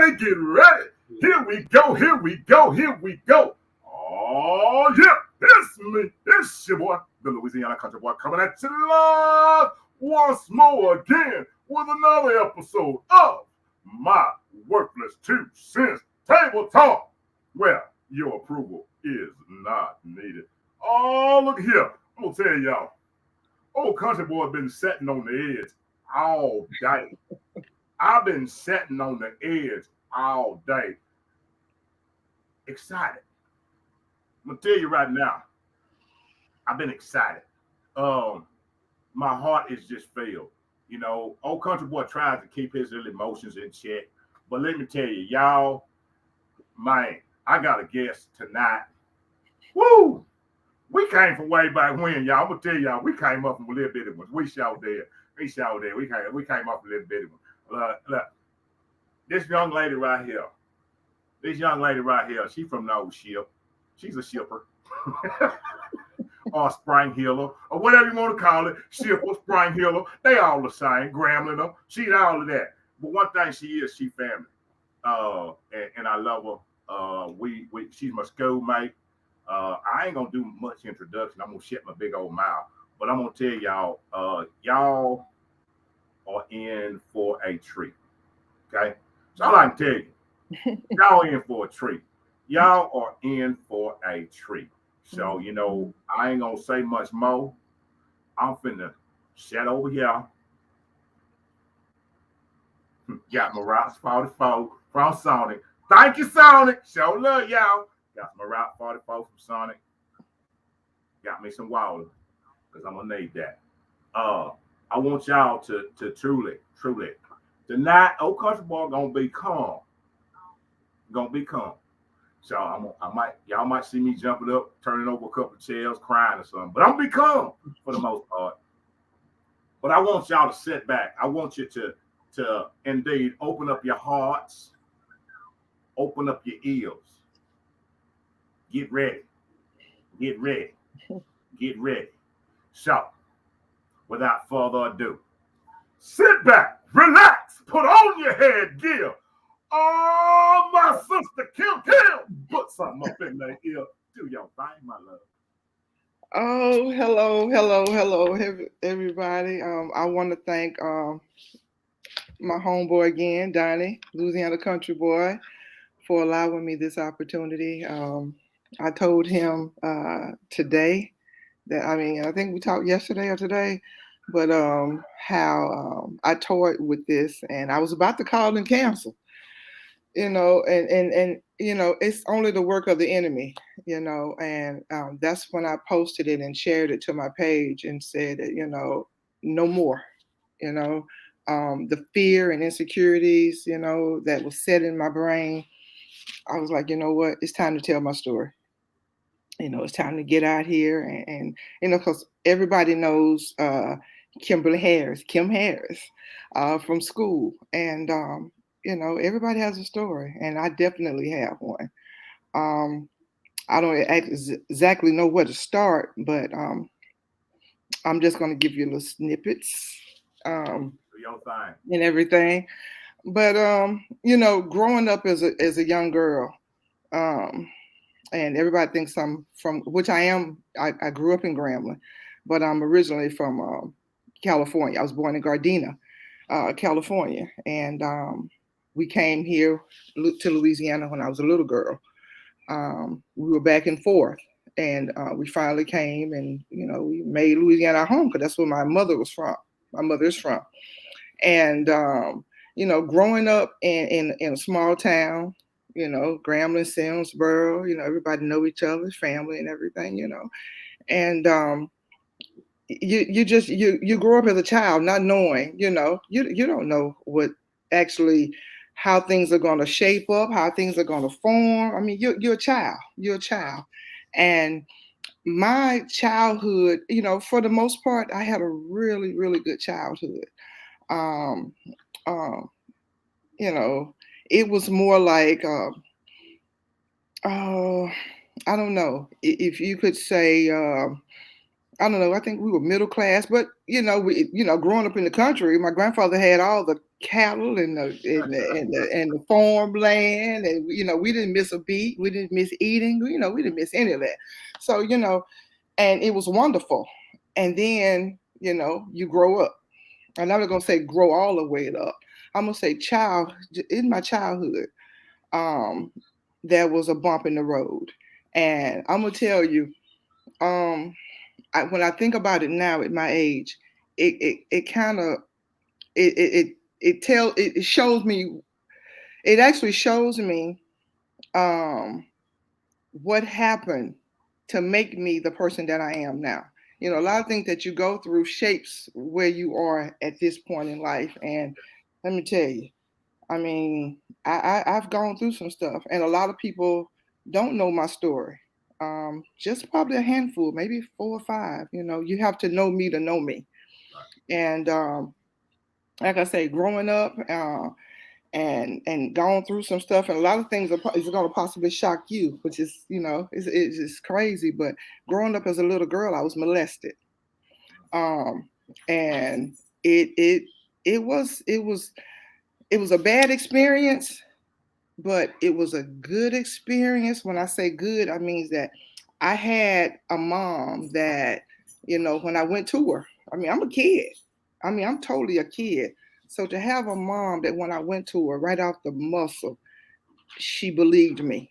ready, get ready. Here we go, here we go, here we go. Oh, yeah, it's me. It's your boy, the Louisiana Country Boy, coming at you live once more again with another episode of my worthless 2 cents table talk. Well, your approval is not needed. Oh, look here. I'm going to tell y'all. Old country boy been sitting on the edge all day. I've been sitting on the edge all day. Excited. I'm gonna tell you right now, I've been excited. My heart is just filled. You know, old country boy tries to keep his little emotions in check. But let me tell you, y'all, man, I got a guest tonight. Woo! We came from way back when, y'all. I'm gonna tell y'all, we came up from a little bitty ones. We showed there. We showed there. We came up a little bitty one. Look, this young lady right here. She from the old ship. She's a shipper. Or spring healer, or whatever you want to call it. Shipper, spring healer. They all the same. Grambling them. She's all of that. But one thing she family. And I love her. She's my schoolmate. I ain't gonna do much introduction. I'm gonna shut my big old mouth. But I'm gonna tell y'all, y'all are in for a treat. Okay? So all I can tell you. Y'all in for a treat. Y'all are in for a treat. So, you know, I ain't gonna say much more. I'm finna sit over here. Got my Route 44 from Sonic. Thank you, Sonic. Show love, y'all. Got my Route 44 from Sonic. Got me some water, because I'm gonna need that. I want y'all to truly, tonight, old country boy gonna be calm. So y'all might see me jumping up, turning over a couple of chairs, crying or something. But I'm gonna be calm for the most part. But I want y'all to sit back. I want you to indeed open up your hearts, open up your ears. Get ready. So, without further ado, sit back, relax, put on your headgear. Oh, my sister, Kim, put something up in there ear. Do your thing, my love. Oh, hello, everybody. I want to thank my homeboy again, Donnie, Louisiana Country Boy, for allowing me this opportunity. I told him today that, I think we talked yesterday or today, but how I toyed with this, and I was about to call and cancel. And it's only the work of the enemy, and that's when I posted it and shared it to my page and said that, no more, you know, the fear and insecurities, that was set in my brain. I was like, you know what, it's time to tell my story. It's time to get out here and because everybody knows Kimberly Harris, Kim Harris, from school. And everybody has a story, and I definitely have one. I don't exactly know where to start, but I'm just going to give you little snippets and everything. But growing up as a young girl, and everybody thinks I'm from, which I am. I grew up in Grambling, but I'm originally from California. I was born in Gardena, California, and we came here to Louisiana when I was a little girl. We were back and forth, and we finally came, and we made Louisiana our home because that's where my mother was from. My mother is from, and growing up in a small town, Grambling, Simsboro, everybody know each other's family and everything, and you grow up as a child not knowing, you don't know what actually how things are going to shape up, how things are going to form. I mean, you're a child, and my childhood, for the most part, I had a really, really good childhood. Um, um, it was more like, I don't know if you could say, I don't know. I think we were middle class, but growing up in the country, my grandfather had all the cattle and the farmland, and we didn't miss a beat. We didn't miss eating. We didn't miss any of that. So and it was wonderful. And then you grow up. I'm not gonna say grow all the way up. I'm gonna say in my childhood, um, there was a bump in the road, and I'm gonna tell you. Um, when I think about it now at my age, it kind of it shows me, it actually shows me um what happened to make me the person that I am now. A lot of things that you go through shapes where you are at this point in life. And let me tell you, I mean, I've gone through some stuff, and a lot of people don't know my story. Just probably a handful, maybe four or five. You have to know me to know me. And like I say, growing up and gone through some stuff, and a lot of things is going to possibly shock you, which is it's just crazy. But growing up as a little girl, I was molested, and it it it was a bad experience, but it was a good experience. When I say good, I mean that I had a mom that, when I went to her, I mean, I'm a kid. I mean, I'm totally a kid. So to have a mom that when I went to her right off the muscle, she believed me,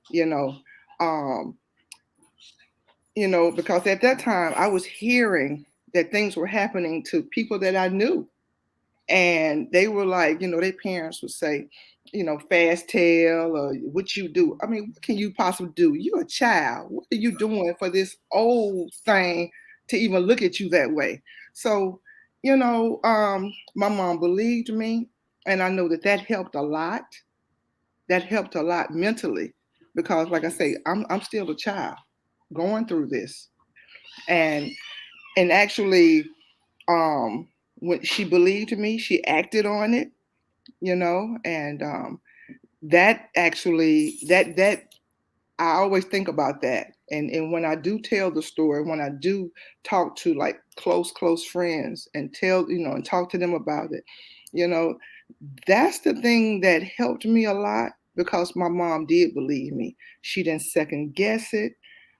you know, um, because at that time I was hearing that things were happening to people that I knew, and they were like, their parents would say, fast tail or what you do. I mean, what can you possibly do? You're a child. What are you doing for this old thing to even look at you that way? So, my mom believed me, and I know that that helped a lot. That helped a lot mentally, because, like I say, I'm still a child going through this, and actually, um, when she believed me, she acted on it, and that actually that I always think about that. And when I do tell the story, when I do talk to like close friends and tell, and talk to them about it, you know, that's the thing that helped me a lot, because my mom did believe me. She didn't second guess it.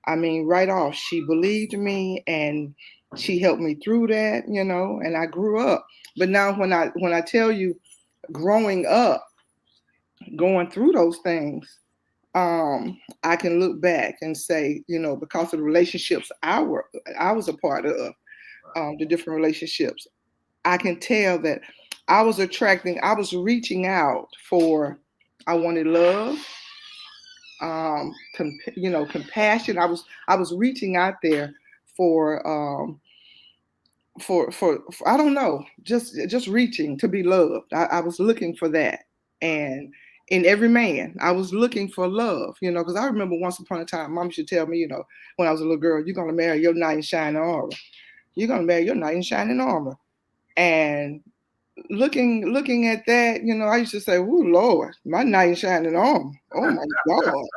I mean, right off, she believed me, and she helped me through that, and I grew up. But now when I tell you, growing up, going through those things, I can look back and say, because of the relationships I was a part of, the different relationships, I can tell that I was reaching out for, I wanted love, compassion. I was reaching out there for, for I don't know, just reaching to be loved. I was looking for that, and in every man, I was looking for love. Because I remember once upon a time, Mom used to tell me, when I was a little girl, you're gonna marry your knight in shining armor. You're gonna marry your knight in shining armor. And looking at that, I used to say, "Oh Lord, my knight in shining armor. Oh my God."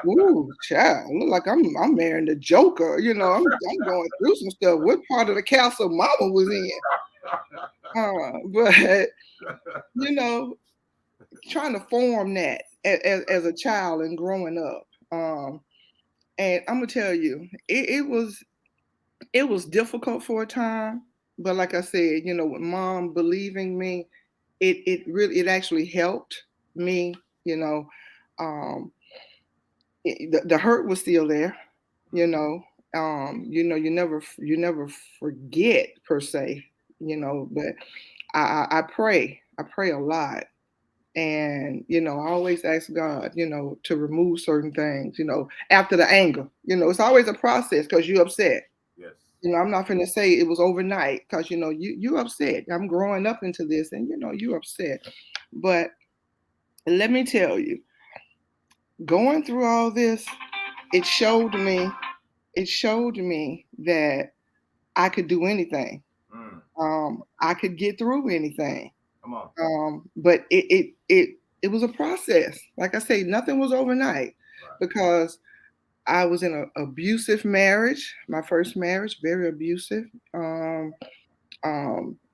Ooh, child, look like I'm marrying the Joker. I'm going through some stuff. What part of the castle Mama was in? But you know, trying to form that as a child and growing up. And I'm gonna tell you, it was difficult for a time, but like I said, with Mom believing me, it actually helped me. You know, um, the hurt was still there. You know, you never forget per se. But I pray a lot, and I always ask God, to remove certain things. After the anger, it's always a process because you're upset. Yes. I'm not going to say it was overnight, because you upset. I'm growing up into this, and you upset. But let me tell you, going through all this, it showed me it showed me that I could do anything. I could get through anything. Come on. But it was a process. Like I say, nothing was overnight, Right. because I was in an abusive marriage, my first marriage, very abusive. Um,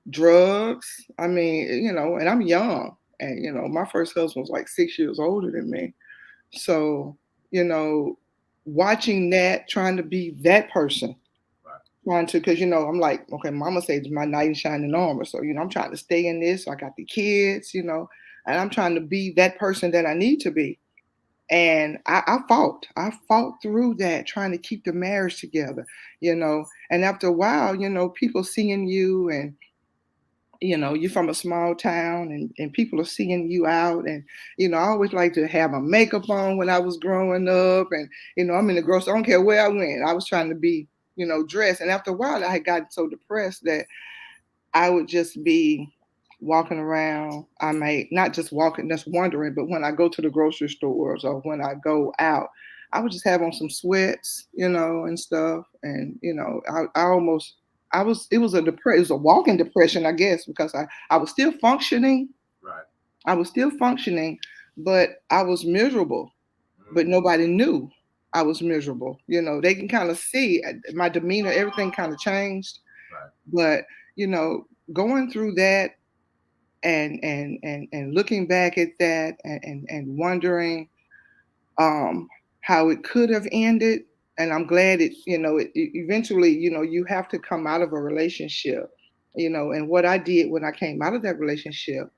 Drugs. I mean, and I'm young, and my first husband was like 6 years older than me. So, you know, watching that, trying to be that person, Right. trying to, because I'm like, okay, Mama says my knight in shining armor. So, I'm trying to stay in this. So I got the kids, and I'm trying to be that person that I need to be. And I fought. I fought through that, trying to keep the marriage together, And after a while, people seeing you, and you're from a small town, and people are seeing you out. And I always like to have my makeup on when I was growing up. And I'm in the grocery, I don't care where I went, I was trying to be dressed. And after a while, I had gotten so depressed that I would just be walking around. I may not just walking, just wondering, but when I go to the grocery stores or when I go out, I would just have on some sweats, and stuff. And I almost, it was a depression, it was a walking depression, I guess, because I was still functioning. Right. I was still functioning, but I was miserable. But Mm. nobody knew I was miserable. They can kind of see my demeanor, everything kind of changed. Right. But going through that, and looking back at that, and wondering how it could have ended. And I'm glad it eventually, you have to come out of a relationship. And what I did when I came out of that relationship,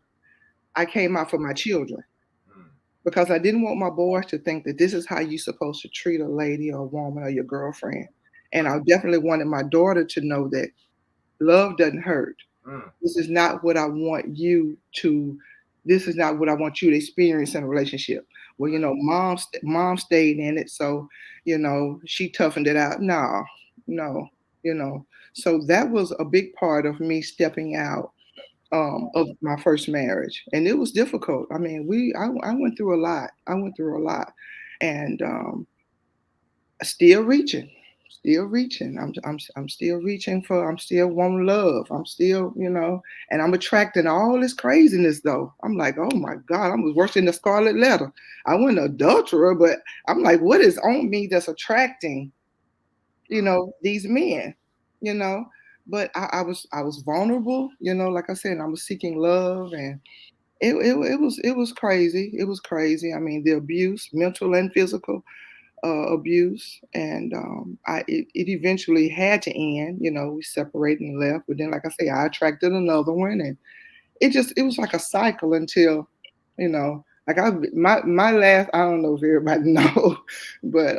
I came out for my children, Mm. because I didn't want my boys to think that this is how you're supposed to treat a lady or a woman or your girlfriend. And I definitely wanted my daughter to know that love doesn't hurt. Mm. This is not what I want you to. This is not what I want you to experience in a relationship. Well, mom stayed in it, so she toughened it out. No, no, you know. So that was a big part of me stepping out of my first marriage, and it was difficult. I mean, I went through a lot. I went through a lot, and still reaching, still reaching. I'm still reaching for. I'm still wanting love. I'm still, and I'm attracting all this craziness though. I'm like, oh my God, I was worse than the Scarlet Letter. I wasn't an adulterer, but I'm like, what is on me that's attracting, these men, you know? But I was vulnerable, like I said, I was seeking love, and it was crazy. It was crazy. I mean, the abuse, mental and physical abuse, and it eventually had to end. We separated and left, but then, like I say, I attracted another one, and it was like a cycle until, like my last. I don't know if everybody know, but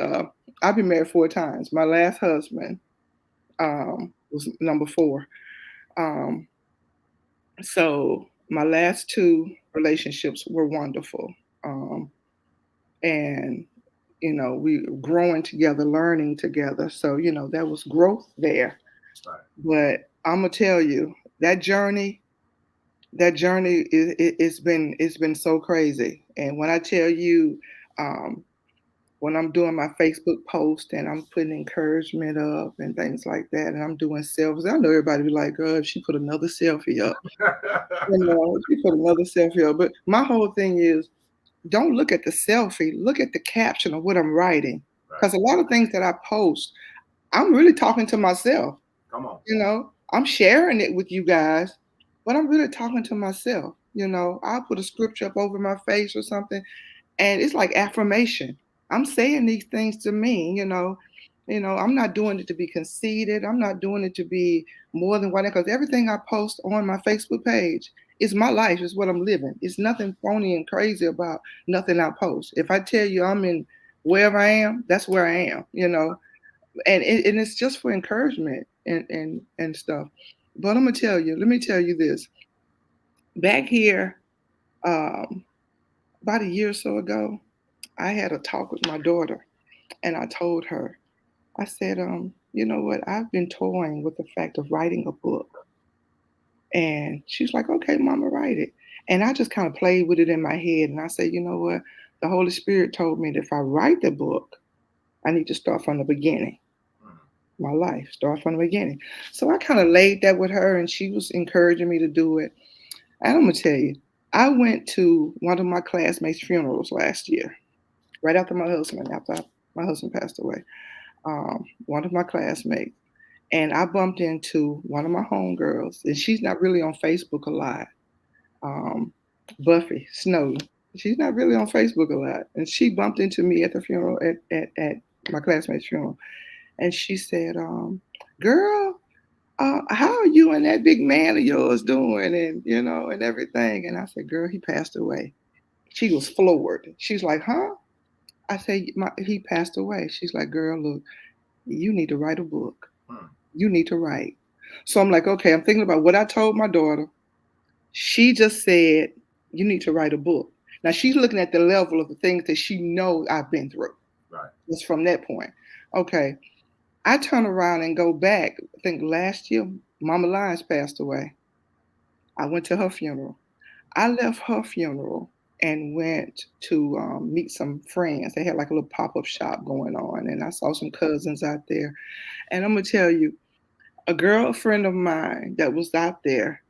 I've been married 4 times. My last husband was number 4. Um, so my last 2 relationships were wonderful, and we growing together, learning together. So, there was growth there. Right. But I'm gonna tell you, that journey it's been so crazy. And when I tell you, um, when I'm doing my Facebook post and I'm putting encouragement up and things like that, and I'm doing selfies, I know everybody be like, "Girl, if she put another selfie up, she put another selfie up." But my whole thing is, don't look at the selfie, look at the caption of what I'm writing. Right. Because a lot of things that I post, I'm really talking to myself. Come on. I'm sharing it with you guys, but I'm really talking to myself. I'll put a scripture up over my face or something, and it's like affirmation. I'm saying these things to me, I'm not doing it to be conceited. I'm not doing it to be more than what, because everything I post on my Facebook page is my life, is what I'm living. It's nothing phony and crazy about nothing I post. If I tell you I'm in wherever I am, that's where I am, and it's just for encouragement and stuff. But let me tell you this. Back here, um, about a year or so ago, I had a talk with my daughter, and I told her, I said, you know what? I've been toying with the fact of writing a book. And she's like, okay, mama, write it. And I just kind of played with it in my head. And I said, you know what? The Holy Spirit told me that if I write the book, I need to start from the beginning. Mm. My life, start from the beginning. So I kind of laid that with her, and she was encouraging me to do it. And I'm going to tell you, I went to one of my classmates' funerals last year, right after my husband, after My husband passed away. One of my classmates. And I bumped into one of my homegirls, and she's not really on Facebook a lot. Um, Buffy Snowden. She's not really on Facebook a lot. And she bumped into me at the funeral, at my classmate's funeral. And she said, girl, how are you and that big man of yours doing? And, and everything. And I said, girl, he passed away. She was floored. She's like, huh? I said, he passed away. She's like, girl, look, you need to write a book. Hmm. You need to write. So I'm like, okay, I'm thinking about what I told my daughter. She just said, you need to write a book. Now she's looking at the level of the things that she knows I've been through. Right. Just from that point. Okay. I turn around and go back. I think last year, Mama Lyons passed away. I went to her funeral. I left her funeral and went to meet some friends. They had like a little pop-up shop going on, and I saw some cousins out there. And I'm gonna tell you, a girlfriend of mine that was out there,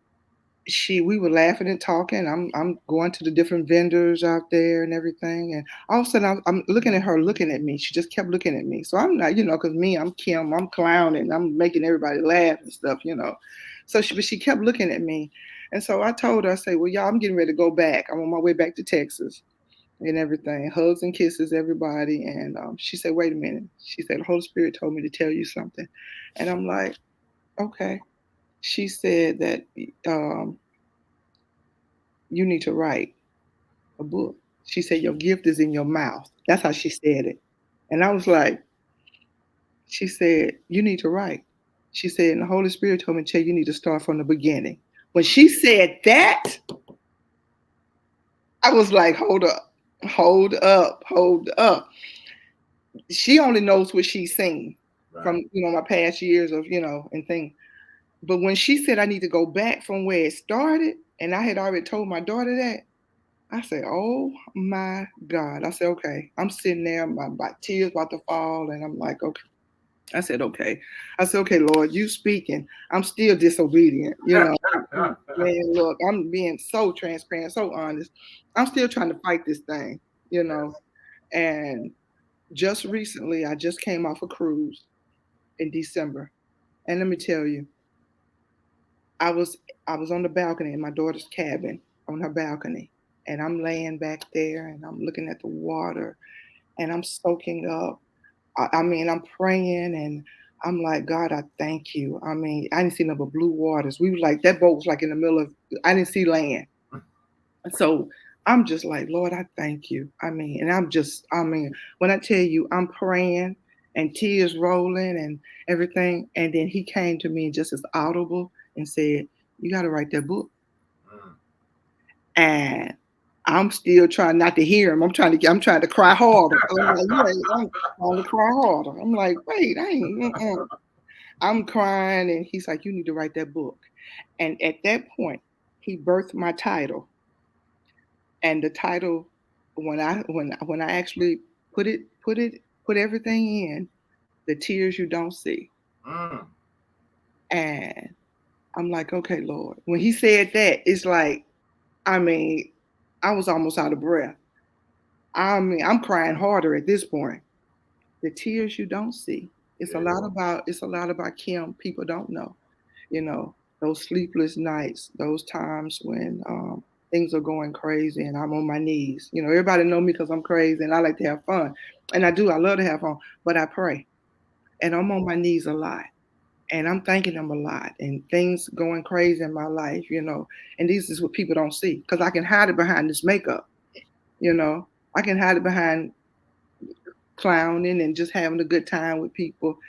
we were laughing and talking. I'm going to the different vendors out there and everything, and all of a sudden I'm looking at her, looking at me. She just kept looking at me. So I'm not, because me, I'm Kim, I'm clowning, I'm making everybody laugh and stuff. So she kept looking at me, and so I told her, I said, well, y'all, I'm getting ready to go back. I'm on my way back to Texas and everything. Hugs and kisses, everybody. And she said, wait a minute. She said, the Holy Spirit told me to tell you something, and I'm like, okay. She said that you need to write a book. She said, your gift is in your mouth. That's how she said it. And I was like, she said, you need to write. She said, and the Holy Spirit told me to tell you, you need to start from the beginning. When she said that, I was like, hold up, hold up, hold up. She only knows what she's seen from, my past years of, and things. But when she said I need to go back from where it started, and I had already told my daughter that, I said, oh my God. I said, okay. I'm sitting there, my tears about to fall, and I'm like, okay. I said, okay. I said, okay, Lord, you speaking. I'm still disobedient. Man, look, I'm being so transparent, so honest. I'm still trying to fight this thing, and just recently, I just came off a cruise in December. And let me tell you, I was I was on the balcony in my daughter's cabin, on her balcony, and I'm laying back there and I'm looking at the water and I'm soaking up. I mean, I'm praying and I'm like, God, I thank you. I mean, I didn't see nothing but blue waters. We was like, that boat was like in the middle of, I didn't see land. So I'm just like, Lord, I thank you. I mean, and I mean, when I tell you I'm praying and tears rolling and everything, and then he came to me just as audible and said, you got to write that book. Mm. And I'm still trying not to hear him. I'm trying to cry harder. I'm like, I'm trying to cry harder. I'm like, wait, I ain't. I'm crying, and he's like, you need to write that book. And at that point, he birthed my title. And the title, when I actually put everything in, the tears you don't see. Mm. And I'm like, okay, Lord. When he said that, it's like, I mean, I was almost out of breath. I mean, I'm crying harder at this point. The tears you don't see. Yeah. It's a lot about Kim people don't know. Those sleepless nights, those times when things are going crazy and I'm on my knees. Everybody know me because I'm crazy and I like to have fun. And I do, I love to have fun, but I pray. And I'm on my knees a lot. And I'm thanking him a lot and things going crazy in my life. And this is what people don't see because I can hide it behind this makeup, you know. I can hide it behind clowning and just having a good time with people.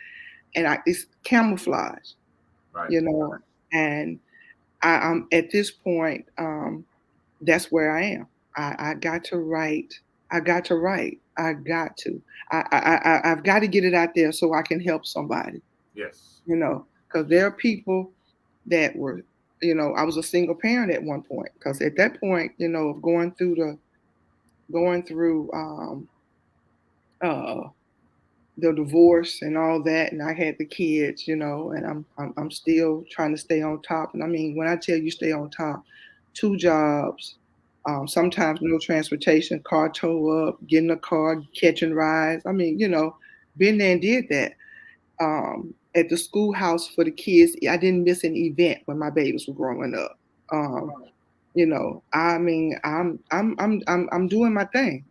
And it's camouflage, Right. you know. And I'm at this point, that's where I am. I got to write. I got to write. I got to. I've got to get it out there so I can help somebody. Yes. Because there are people that were, I was a single parent at one point. Because at that point, of going through uh, the divorce and all that, and I had the kids, and I'm still trying to stay on top. And I mean, when I tell you stay on top, 2 jobs, Sometimes no transportation, car tow up, getting a car, catching rides. I mean, been there and did that. At the schoolhouse for the kids, I didn't miss an event when my babies were growing up. Um, I mean, I'm doing my thing,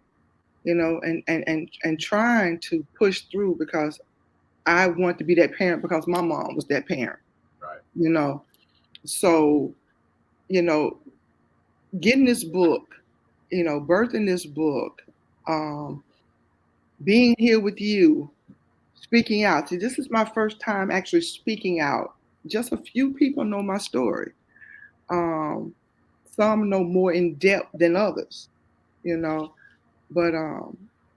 and trying to push through because I want to be that parent because my mom was that parent, Right. So, you know, getting this book, birthing this book, um, being here with you, speaking out. See, this is my first time actually speaking out. Just a few people know my story. Um, some know more in depth than others, you know, but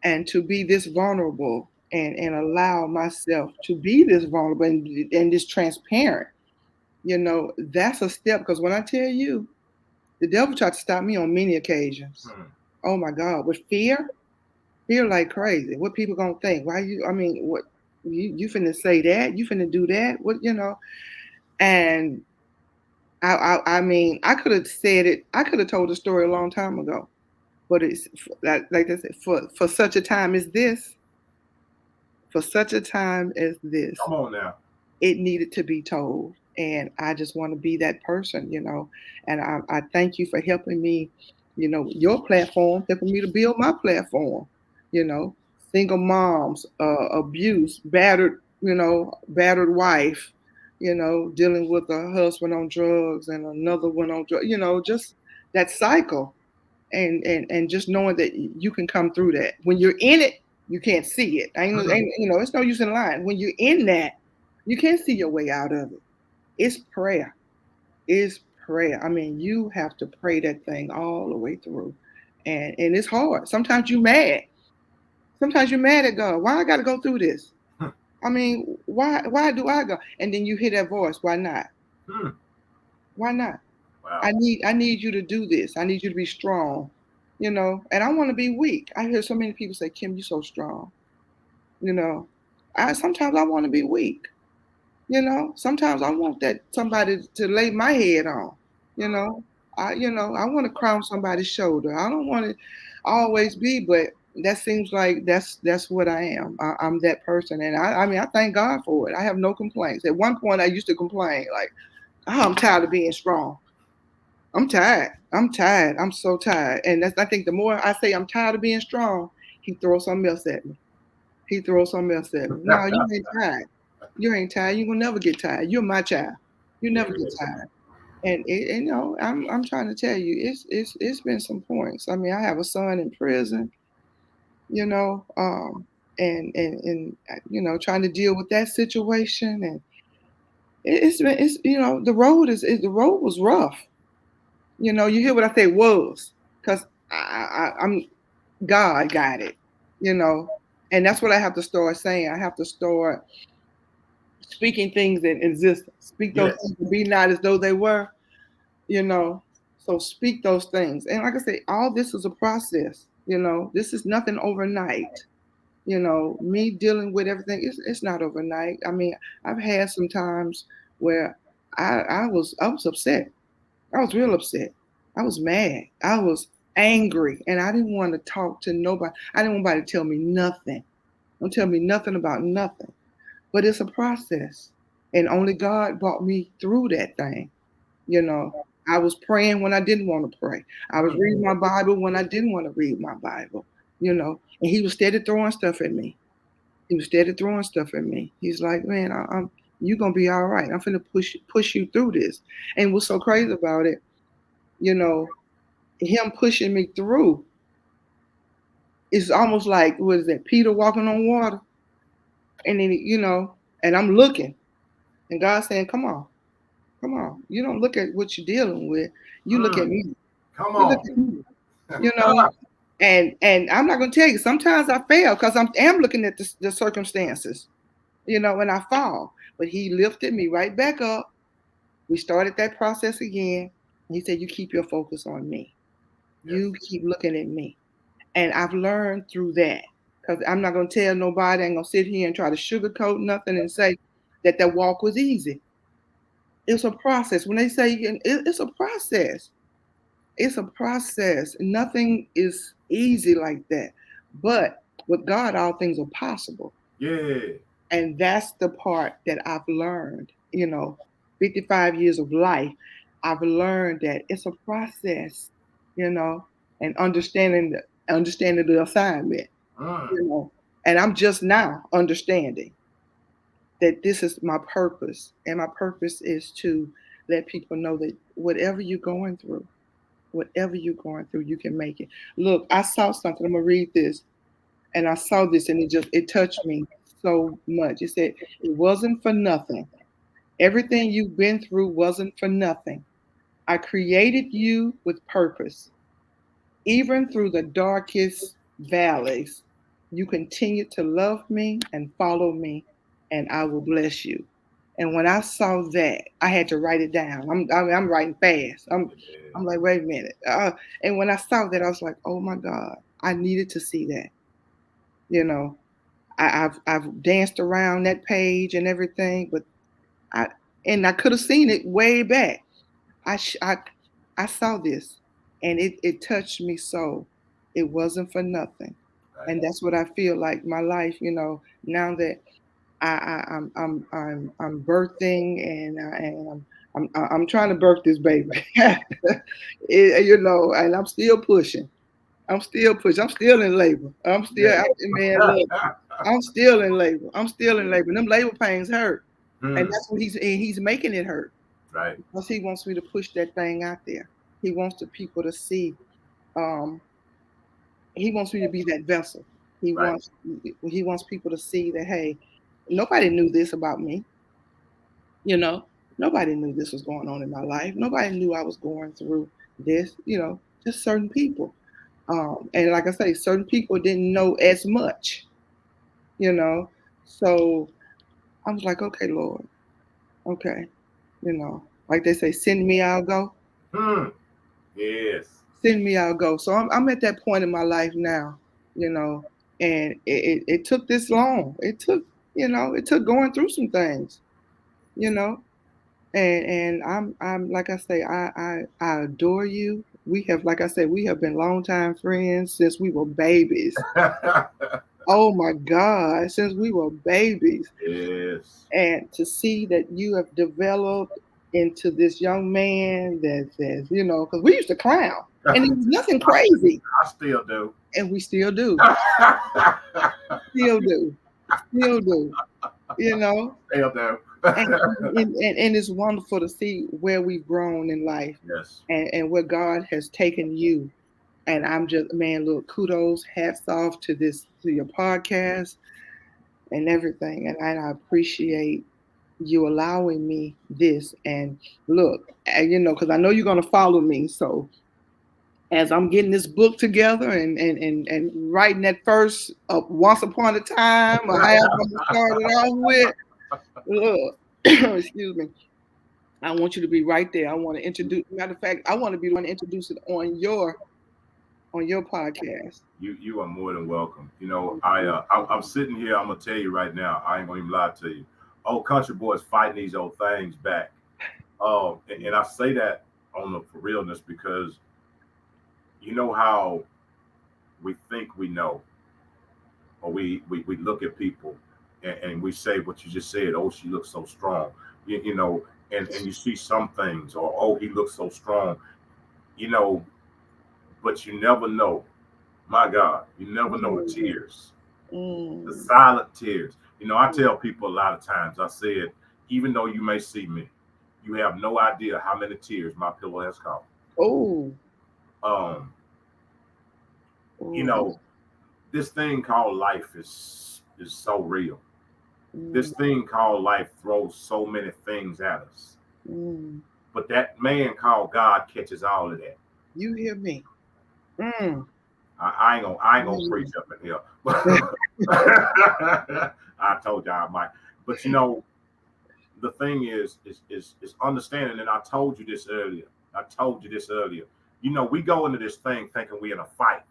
and to be this vulnerable and allow myself to be this vulnerable and this transparent, that's a step because when I tell you, the devil tried to stop me on many occasions. Hmm. Oh my God, with fear like crazy. What people gonna think? Why you? I mean, what you finna say that? You finna do that? What? And I mean, I could have said it. I could have told the story a long time ago. But it's like I said, for such a time as this, for such a time as this, Come on now. it needed to be told. And I just want to be that person. And I thank you for helping me, your platform, helping me to build my platform, you know, single moms, abuse, battered wife, dealing with a husband on drugs and another one on drugs, just that cycle. And just knowing that you can come through that. When you're in it, you can't see it. It's no use in lying. When you're in that, you can't see your way out of it. It's prayer. It's prayer. I mean, you have to pray that thing all the way through. And it's hard. Sometimes you're mad. Sometimes you're mad at God. Why I gotta go through this? I mean, why do I go? And then you hear that voice, why not? Hmm. Why not? Wow. I need you to do this. I need you to be strong. And I want to be weak. I hear so many people say, Kim, you're so strong. You know, I sometimes I want to be weak. Sometimes I want that somebody to lay my head on. You know, I want to crown somebody's shoulder. I don't want to always be, but that seems like that's what I am. I'm that person, and I mean I thank God for it. I have no complaints. At one point, I used to complain like, oh, I'm tired of being strong. I'm tired. I'm tired. I'm so tired. And I think the more I say I'm tired of being strong, he throws something else at me. He throws something else at me. No, you ain't tired. You ain't tired. You will never get tired. You're my child. You never get tired. And I'm trying to tell you, it's been some points. I mean, I have a son in prison, you know, um, and trying to deal with that situation, and it's the road was rough. You hear what I say was, because I'm God got it, and that's what I have to start saying. I have to start speaking things in existence. Speak those Yes. things to be not as though they were, you know. So speak those things. And like I say, all this is a process. This is nothing overnight. Me dealing with everything, it's not overnight. I mean, I've had some times where I was upset. I was real upset. I was mad. I was angry. And I didn't want to talk to nobody. I didn't want nobody to tell me nothing. Don't tell me nothing about nothing. But it's a process. And only God brought me through that thing. You know, I was praying when I didn't want to pray. I was reading my Bible when I didn't want to read my Bible, and he was steady throwing stuff at me. He was steady throwing stuff at me. He's like, man, I'm you're gonna be all right. I'm finna push you through this. And what's so crazy about it, you know, him pushing me through, it's almost like, what is that, Peter walking on water? And then, and I'm looking, and God's saying, come on, come on. You don't look at what you're dealing with. You look at Hmm. me. Come You look on. at me. You know, and I'm not gonna tell you, sometimes I fail because am looking at the circumstances, and I fall. But he lifted me right back up. We started that process again. And he said, you keep your focus on me. Yes. You keep looking at me. And I've learned through that, because I'm not going to tell nobody, I ain't going to sit here and try to sugarcoat nothing and say that walk was easy. It's a process. When they say it's a process, It's a process. Nothing is easy like that. But with God, all things are possible. Yeah. And that's the part that I've learned, 55 years of life. I've learned that it's a process, you know, and understanding the assignment, Mm. you know. And I'm just now understanding that this is my purpose. And my purpose is to let people know that whatever you're going through, you can make it. Look, I saw something. I'm gonna read this. And I saw this and it touched me so much. It said, it wasn't for nothing. Everything you've been through wasn't for nothing. I created you with purpose. Even through the darkest valleys, you continue to love me and follow me, and I will bless you. And when I saw that, I had to write it down. I'm writing fast. I'm like, wait a minute. And when I saw that, I was like, oh my God, I needed to see that. You know, I've danced around that page and everything, but I I could have seen it way back. I sh- I saw this, and it touched me so. It wasn't for nothing, Right. and that's what I feel like my life. Now that I'm birthing and I'm trying to birth this baby, and I'm still pushing. I'm still pushing. I'm still in labor. Yeah. Man, look, I'm still in labor. I'm still in labor. And them labor pains hurt. And Hmm. that's what he's making it hurt. Right. Because he wants me to push that thing out there. He wants the people to see. Um, he wants me to be that vessel. He Right. wants he wants people to see that, hey, nobody knew this about me. You know, nobody knew this was going on in my life. Nobody knew I was going through this. Just certain people. And like I say, certain people didn't know as much. You know, so I was like, okay, Lord, okay, like they say, send me, I'll go. Hmm. Yes. Send me, I'll go. So I'm at that point in my life now, you know, and it took this long. It took going through some things, you know, and I'm like I say, I adore you. We have, like I said, we have been longtime friends since we were babies. Oh my God, since we were babies. Yes. And to see that you have developed into this young man that says, because we used to clown and it was nothing crazy, I still do. and we still do, still do, still do, you know. Still do. And it's wonderful to see where we've grown in life, Yes. and where God has taken you. And I'm just, man, look, kudos, hats off to your podcast and everything. And I appreciate you allowing me this. And look, because I know you're going to follow me. So as I'm getting this book together and writing that first Once Upon a Time, or however I'm going to start it off with, look, excuse me. I want you to be right there. I want to introduce. Matter of fact, I want to be the one to introduce it on your podcast. You are more than welcome. I'm sitting here. I'm gonna tell you right now. I ain't gonna even lie to you. Old country boys fighting these old things back. And I say that on the for realness because you know how we think we know, or we look at people and we say what you just said. Oh, she looks so strong. And you see some things, or oh, he looks so strong. You know, but you never know. My God, you never know the Mm, tears, the mm, silent tears. I mm. tell people a lot of times, I said, even though you may see me, you have no idea how many tears my pillow has caught. Oh, Um, you oh, know, this thing called life is so real. This mm, thing called life throws so many things at us. mm. But that man called God catches all of that. You hear me? Mm. I ain't gonna preach up in here. I told you I might. But the thing is understanding, and I told you this earlier. I told you this earlier. We go into this thing thinking we're in a fight.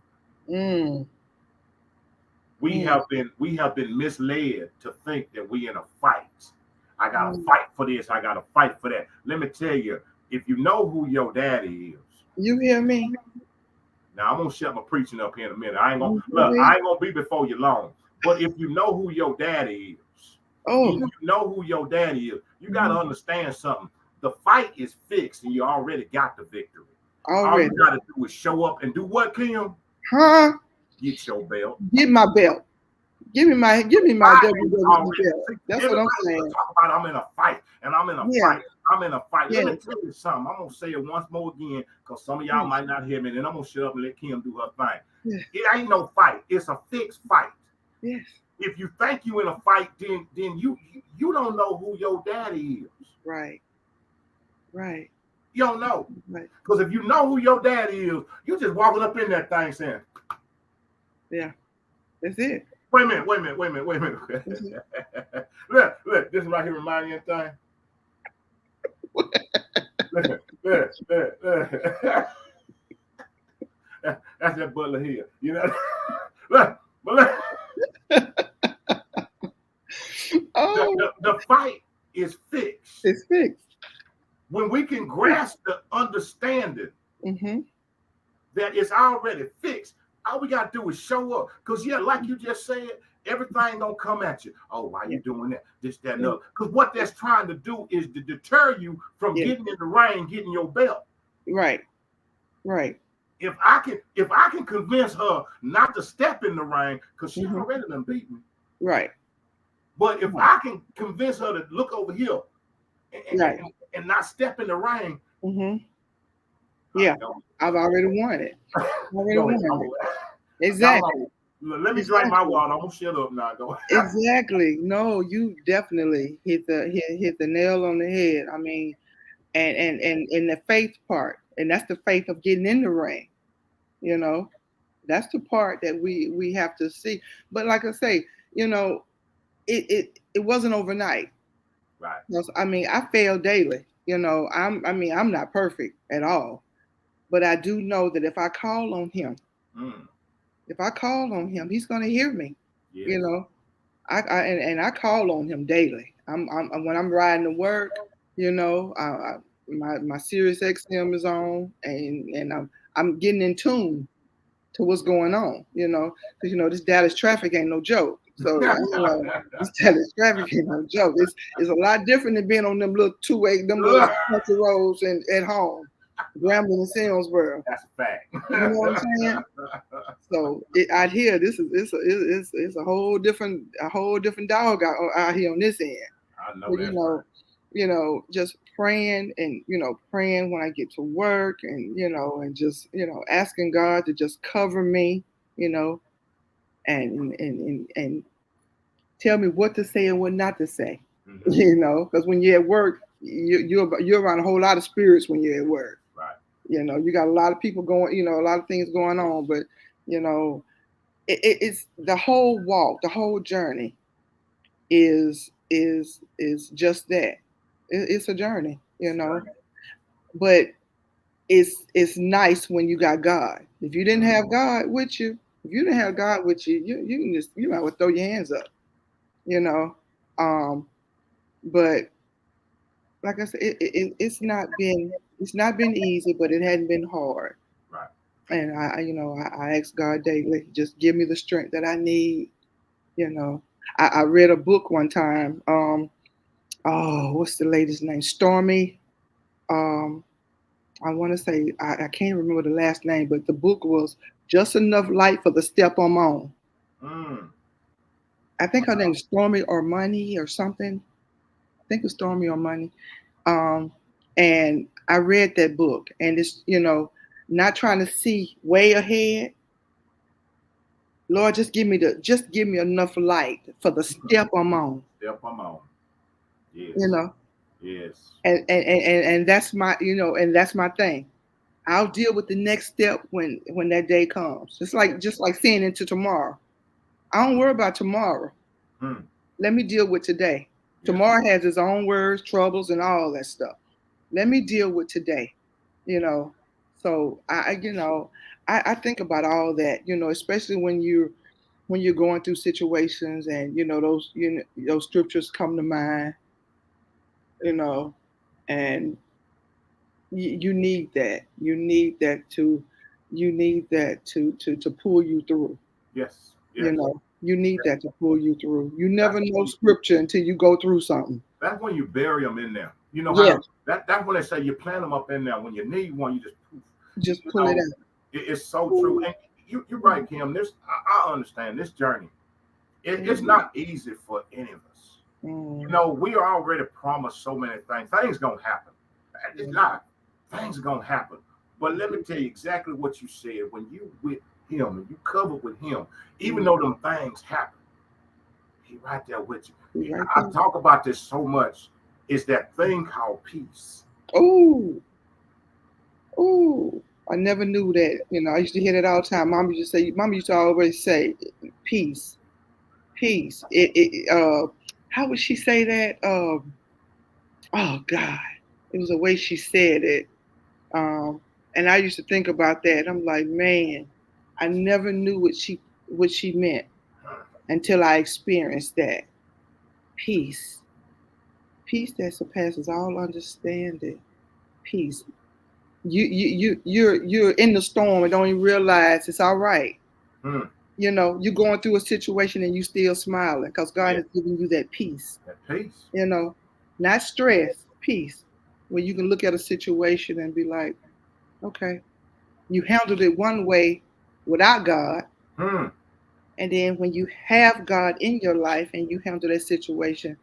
Mm, We mm, have been we have been misled to think that we in a fight. I gotta mm, fight for this, I gotta fight for that. Let me tell you, if you know who your daddy is, You hear me? Now I'm gonna shut my preaching up here in a minute. I ain't gonna You hear look. me? I ain't gonna be before you long. But if you know who your daddy is, if Oh, you know who your daddy is, you gotta mhm. understand something. The fight is fixed, and you already got the victory. All you Already. gotta do is show up and do what, Kim? Huh? Get your belt. Get my belt. Give me my Fight is WWE already. belt. See, That's what I'm everybody want to saying. talk about I'm in a fight and I'm in a Yeah, fight. I'm in a fight. Let yeah, me tell you something. I'm gonna say it once more again because some of y'all yeah, might not hear me, and then I'm gonna shut up and let Kim do her thing. yeah, It ain't no fight. It's a fixed fight. yes. If you think you in a fight, then you don't know who your daddy is. Right, right, You don't know. right. Because if you know who your daddy is, you just walking up in that thing saying, Yeah, that's it. wait a minute, wait a minute, wait a minute, wait a minute. That's it. Look, this is right here reminding you of thing. Look. That's that Butler Hill. You know, look, but look, Oh, the fight is fixed. it's fixed. When we can grasp the understanding Mm-hmm. that it's already fixed, all we got to do is show up. Because, yeah, like you just said, everything don't come at you. Oh, why Yeah, you doing that? This, that, and yeah, other. Because what that's trying to do is to deter you from yeah. getting in the ring, getting your belt. Right, right. If I can convince her not to step in the ring, because she Mm-hmm. already done beat me. Right, But if right, I can convince her to look over here and, right. and not step in the ring, Mm-hmm. right, Yeah, I've already won it. Already go ahead. won it. Now, Exactly, let me drink my exactly. water. I'm gonna shut up now. Go ahead. Exactly. No, you definitely hit the nail on the head. I mean, and the faith part, and that's the faith of getting in the ring. You know, that's the part that we have to see. But like I say, you know, it wasn't overnight. Right. 'Cause, I mean, I fail daily. You know, I mean, I'm not perfect at all, but I do know that Mm, if I call on him, he's going to hear me. You yes. know, and I call on him daily. I'm when I'm riding to work, you know, my Sirius XM is on, and I'm getting in tune to what's going on, you know, because you know this Dallas traffic ain't no joke. So you know this Dallas traffic ain't no joke. It's a lot different than being on them little them little country roads and at home, Grambling and Salisbury. That's a fact. You know what I'm saying? So out here, this is it's a whole different dog out here on this end. I know But that's right. you know, just praying and you know, praying when I get to work, and you know, and just you know, asking God to just cover me, you know, and tell me what to say and what not to say, Mm-hmm. you know, because when you're at work, you're around a whole lot of spirits when you're at work. Right. You know, you got a lot of people going, you know, a lot of things going on, but you know, it's the whole walk, the whole journey is just that. It's a journey, you It's a know. journey. But it's nice when you got God. If you didn't Mm-hmm. have God with you, if you didn't have God with you, you can just you might well throw your hands up, you know. Um, but like I said, it's not been easy, but it hadn't been hard. Right. And you know I ask God daily, just give me the strength that I need. You know, I read a book one time. Oh, what's the lady's name? Stormy. Um, I want to say I can't remember the last name, but the book was just enough light for the step I'm on. Mm. I think her name is Stormy or Money or something. I think it's Stormy or Money. Um, and I read that book, and it's you know not trying to see way ahead. Lord, just give me enough light for the step I'm on. Step I'm on. You Yes. know, Yes. and that's my you know and that's my thing. I'll deal with the next step when that day comes. Just like seeing into tomorrow. I don't worry about tomorrow. Mm. Let me deal with today. Yes, Tomorrow Lord. has its own worries, troubles, and all that stuff. Let me deal with today. You know. So you know I think about all that. You know, especially when you're going through situations and you know those scriptures come to mind. You know, and You need that. You need that to pull you through. Yes, You yes. know, you need that to pull you through. You That's never know when scripture until you go through something. you bury them in there. You know Yeah, how that's when they say you plant them up in there. When you need one, you just poof. just You pull it know, out. it's so true. Ooh. And you're right, Kim. I understand this journey. It's Mm, not easy for any of us. You mm, know, we are already promised so many things. Things gonna happen. It's mm, not. Things are gonna happen. But let me tell you exactly what you said. When you with him and you covered with him, even mm. though them things happen, he right there with Be you. right I there. talk about this so much. It's that thing called peace. Oh, oh. I never knew that. You know, I used to hear that all the time. Mom used to always say, peace, peace. How would she say that? Oh God, it was the way she said it. Um, and I used to think about that. I'm like, man, I never knew what she meant until I experienced that peace, peace that surpasses all understanding. Peace. You're in the storm and don't even realize it's all right. Hmm. You know, you're going through a situation and you still smiling because God Yeah, has given you that peace. that peace. You know, not stress, peace. Where you can look at a situation and be like, okay, you handled it one way without God, Hmm. and then when you have God in your life and you handle that situation,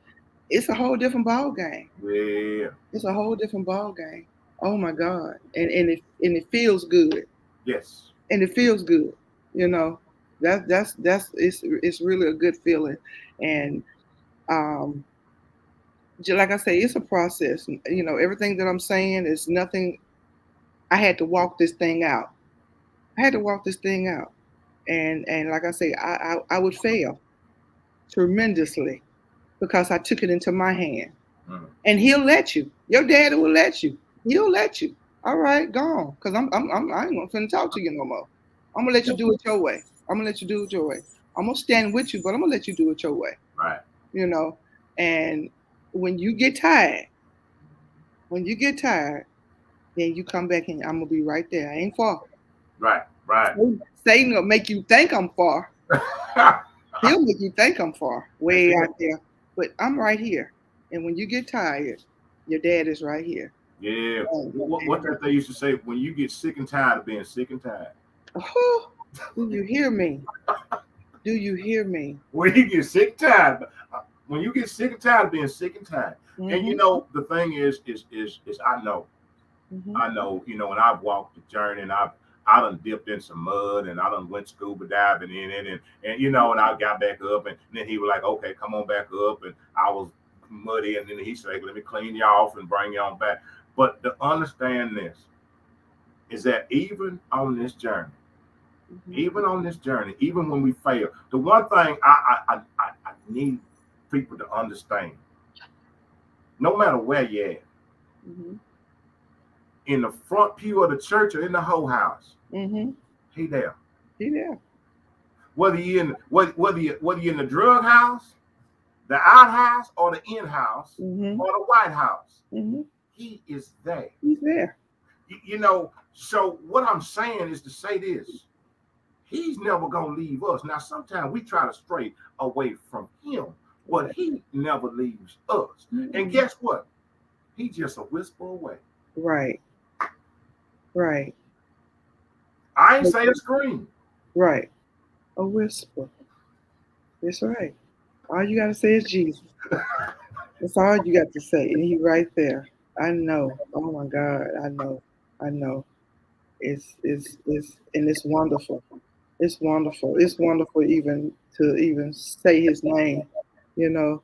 it's a whole different ball game. Yeah. It's a whole different ball game. Oh my God. And it feels good. Yes. And it feels good. You know. That's it's really a good feeling. And um like I say, it's a process. You know, everything that I'm saying is nothing. I had to walk this thing out. I had to walk this thing out. And like I say, I would fail tremendously because I took it into my hand. Hmm. And he'll let you. Your daddy will let you. He'll let you. All right, go on. Cause I ain't gonna finna talk to you no more. I'm gonna let you do it your way. I'm gonna let you do it your way. I'm gonna stand with you, but I'm gonna let you do it your way. Right. You know. And when you get tired, when you get tired, then you come back and I'm gonna be right there. I ain't far. Right. Right. Satan will make you think I'm far. He'll make you think I'm far, That's way it. out there. But I'm right here. And when you get tired, your dad is right here. Yeah. What And that they used to say when you get sick and tired of being sick and tired. oh, do you hear me? Do you hear me? When you get sick and tired, when you get sick and tired of being sick and tired, and you Mm-hmm. know the thing is Mm-hmm. I know, you know, and I've walked the journey and I done dipped in some mud and I done went scuba diving in it and you know, and I got back up and then he was like, okay, come on back up. And I was muddy and then he said, let me clean you off and bring you on back. But to understand this is that Mm-hmm. even when we fail, the one thing I need people to understand, no matter where you're at, Mm-hmm. in the front pew of the church or in the whole house, Mm-hmm. he there. He there. Whether you in the drug house, the outhouse, or the in house, Mm-hmm. or the White House, Mm-hmm. he is there. He's there. You know, so what I'm saying is to say this: he's never gonna leave us. Now, sometimes we try to stray away from him, but he never leaves us. And Mm-hmm. guess what? He's just a whisper away. Right. Right. I ain't say a scream. Right. A whisper. That's right. All you gotta say is Jesus. That's all you got to say. And he right there. I know. Oh my God. I know. I know. It's and it's wonderful. It's wonderful. It's wonderful even to even say his name. You know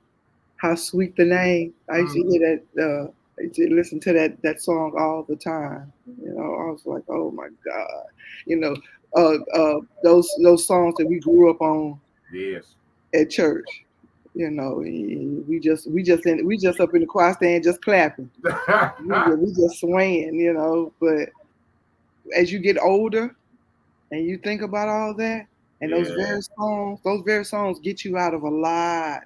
how sweet the name. I used to Mm, hear that. I used to listen to that song all the time. You know, I was like, oh my God. You know, those songs that we grew up on yes. at church. You know, we just up in the choir stand just clapping. We just swaying. You know, but as you get older and you think about all that, and Yeah. those very songs get you out of a lot.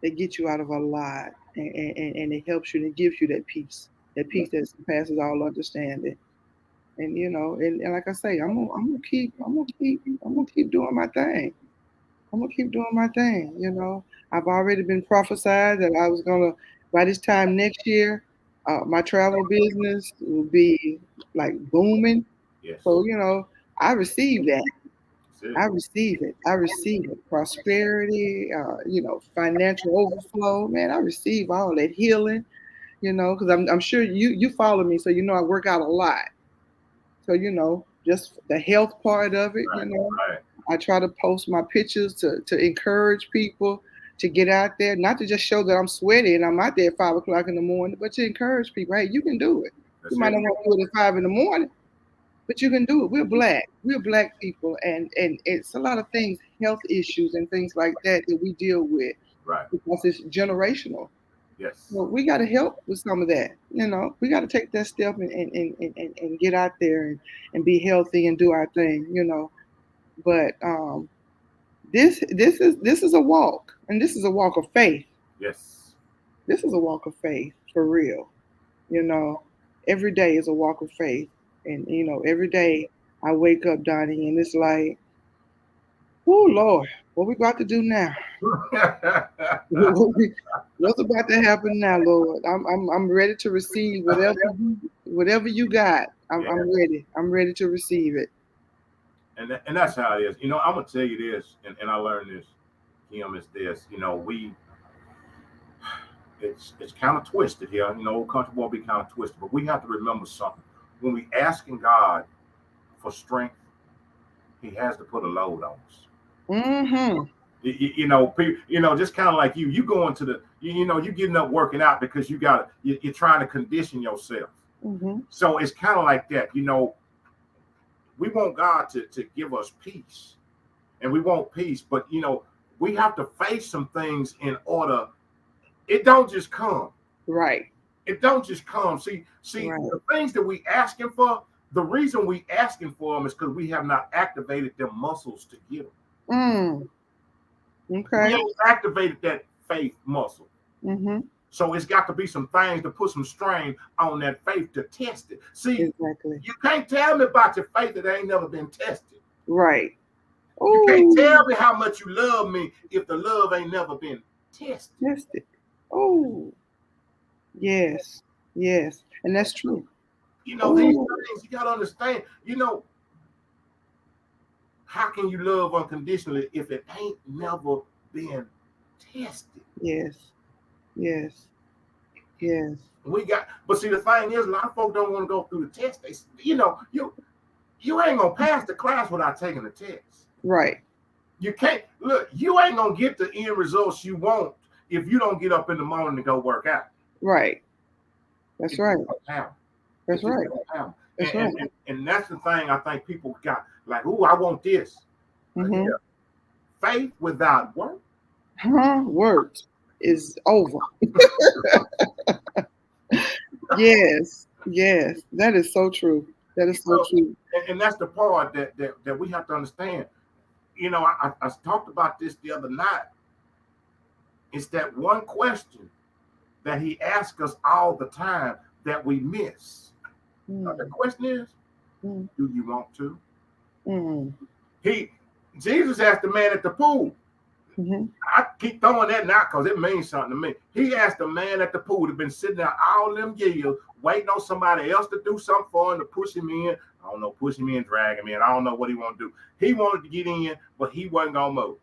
They get you out of a lot, and it helps you and it gives you that peace. that peace that surpasses all understanding. And and like I say, I'm gonna keep doing my thing. I'm gonna keep doing my thing. I've already been prophesied that I was gonna by this time next year, my travel business will be like booming. Yes. So I receive that. That's it. I receive it. I receive it. Prosperity, financial overflow. Man, I receive all that healing. Because I'm sure you follow me, so I work out a lot. So just the health part of it. Right. Right. I try to post my pictures to encourage people to get out there, not to just show that I'm sweaty and I'm out there at 5 o'clock in the morning, but to encourage people. Hey, you can do it. That's You might it. not want to do it at 5 in the morning, but you can do it. We're black. We're black people, and it's a lot of things, health issues and things like that we deal with Right. because it's generational. Yes. Well, we got to help with some of that. We got to take that step and get out there and be healthy and do our thing. But this is a walk, and this is a walk of faith. Yes. This is a walk of faith for real. You know, every day is a walk of faith, and every day I wake up, Donnie, and it's like, oh Lord, what we got to do now? What's about to happen now, Lord? I'm ready to receive whatever you got. Yeah. I'm ready. I'm ready to receive it. And that's how it is. I'm gonna tell you this, and I learned this, Kim, is this. It's kind of twisted here. Old country boy be kind of twisted, but we have to remember something. When we asking God for strength, He has to put a load on us. Mm-hmm. Just kind of like you go into you getting up working out because you're trying to condition yourself. Mm-hmm. So it's kind of like that. We want God to give us peace, and we want peace, but we have to face some things in order. It don't just come. Right. It don't just come. See, Right. the things that we asking for, the reason we asking for them is because we have not activated them muscles to get them. Okay. We ain't activated that faith muscle. Mm-hmm. So it's got to be some things to put some strain on that faith to test it. See, Exactly. you can't tell me about your faith that ain't never been tested. Right. You can't tell me how much you love me if the love ain't never been tested. Tested. Oh, yes. Yes. And that's true. These things you gotta understand. How can you love unconditionally if it ain't never been tested? Yes. Yes. Yes. But see, the thing is, a lot of folks don't want to go through the test. You ain't gonna pass the class without taking the test. Right. You can't look. You ain't gonna get the end results you want if you don't get up in the morning to go work out. Right. That's right. That's right. That's right. And that's the thing I think people got like, "Ooh, I want this." Mm-hmm. Faith without work. Work is over. Yes. Yes. That is so true. That is so true. And that's the part that we have to understand. I talked about this the other night. It's that one question that He asks us all the time that we miss. The question is, do you want to? Jesus asked the man at the pool. Mm-hmm. I keep throwing that now because it means something to me. He asked the man at the pool that been sitting there all them years waiting on somebody else to do something for him, to push him in. I don't know, push him in, drag him in. I don't know what he want to do. He wanted to get in, but he wasn't going to move.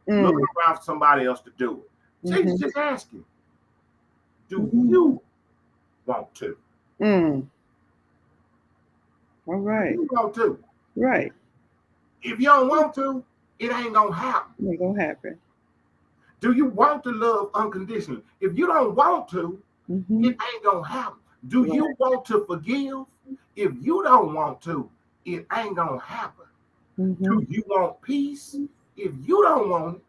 Looking around for somebody else to do it. Jesus just asking, do you want to? All right. Do you want to? Right. If you don't want to, it ain't going to happen. It ain't going to happen. Do you want to love unconditionally? If you don't want to, it ain't going to happen. Do you want to forgive? If you don't want to, it ain't going to happen. Do you want peace? If you don't want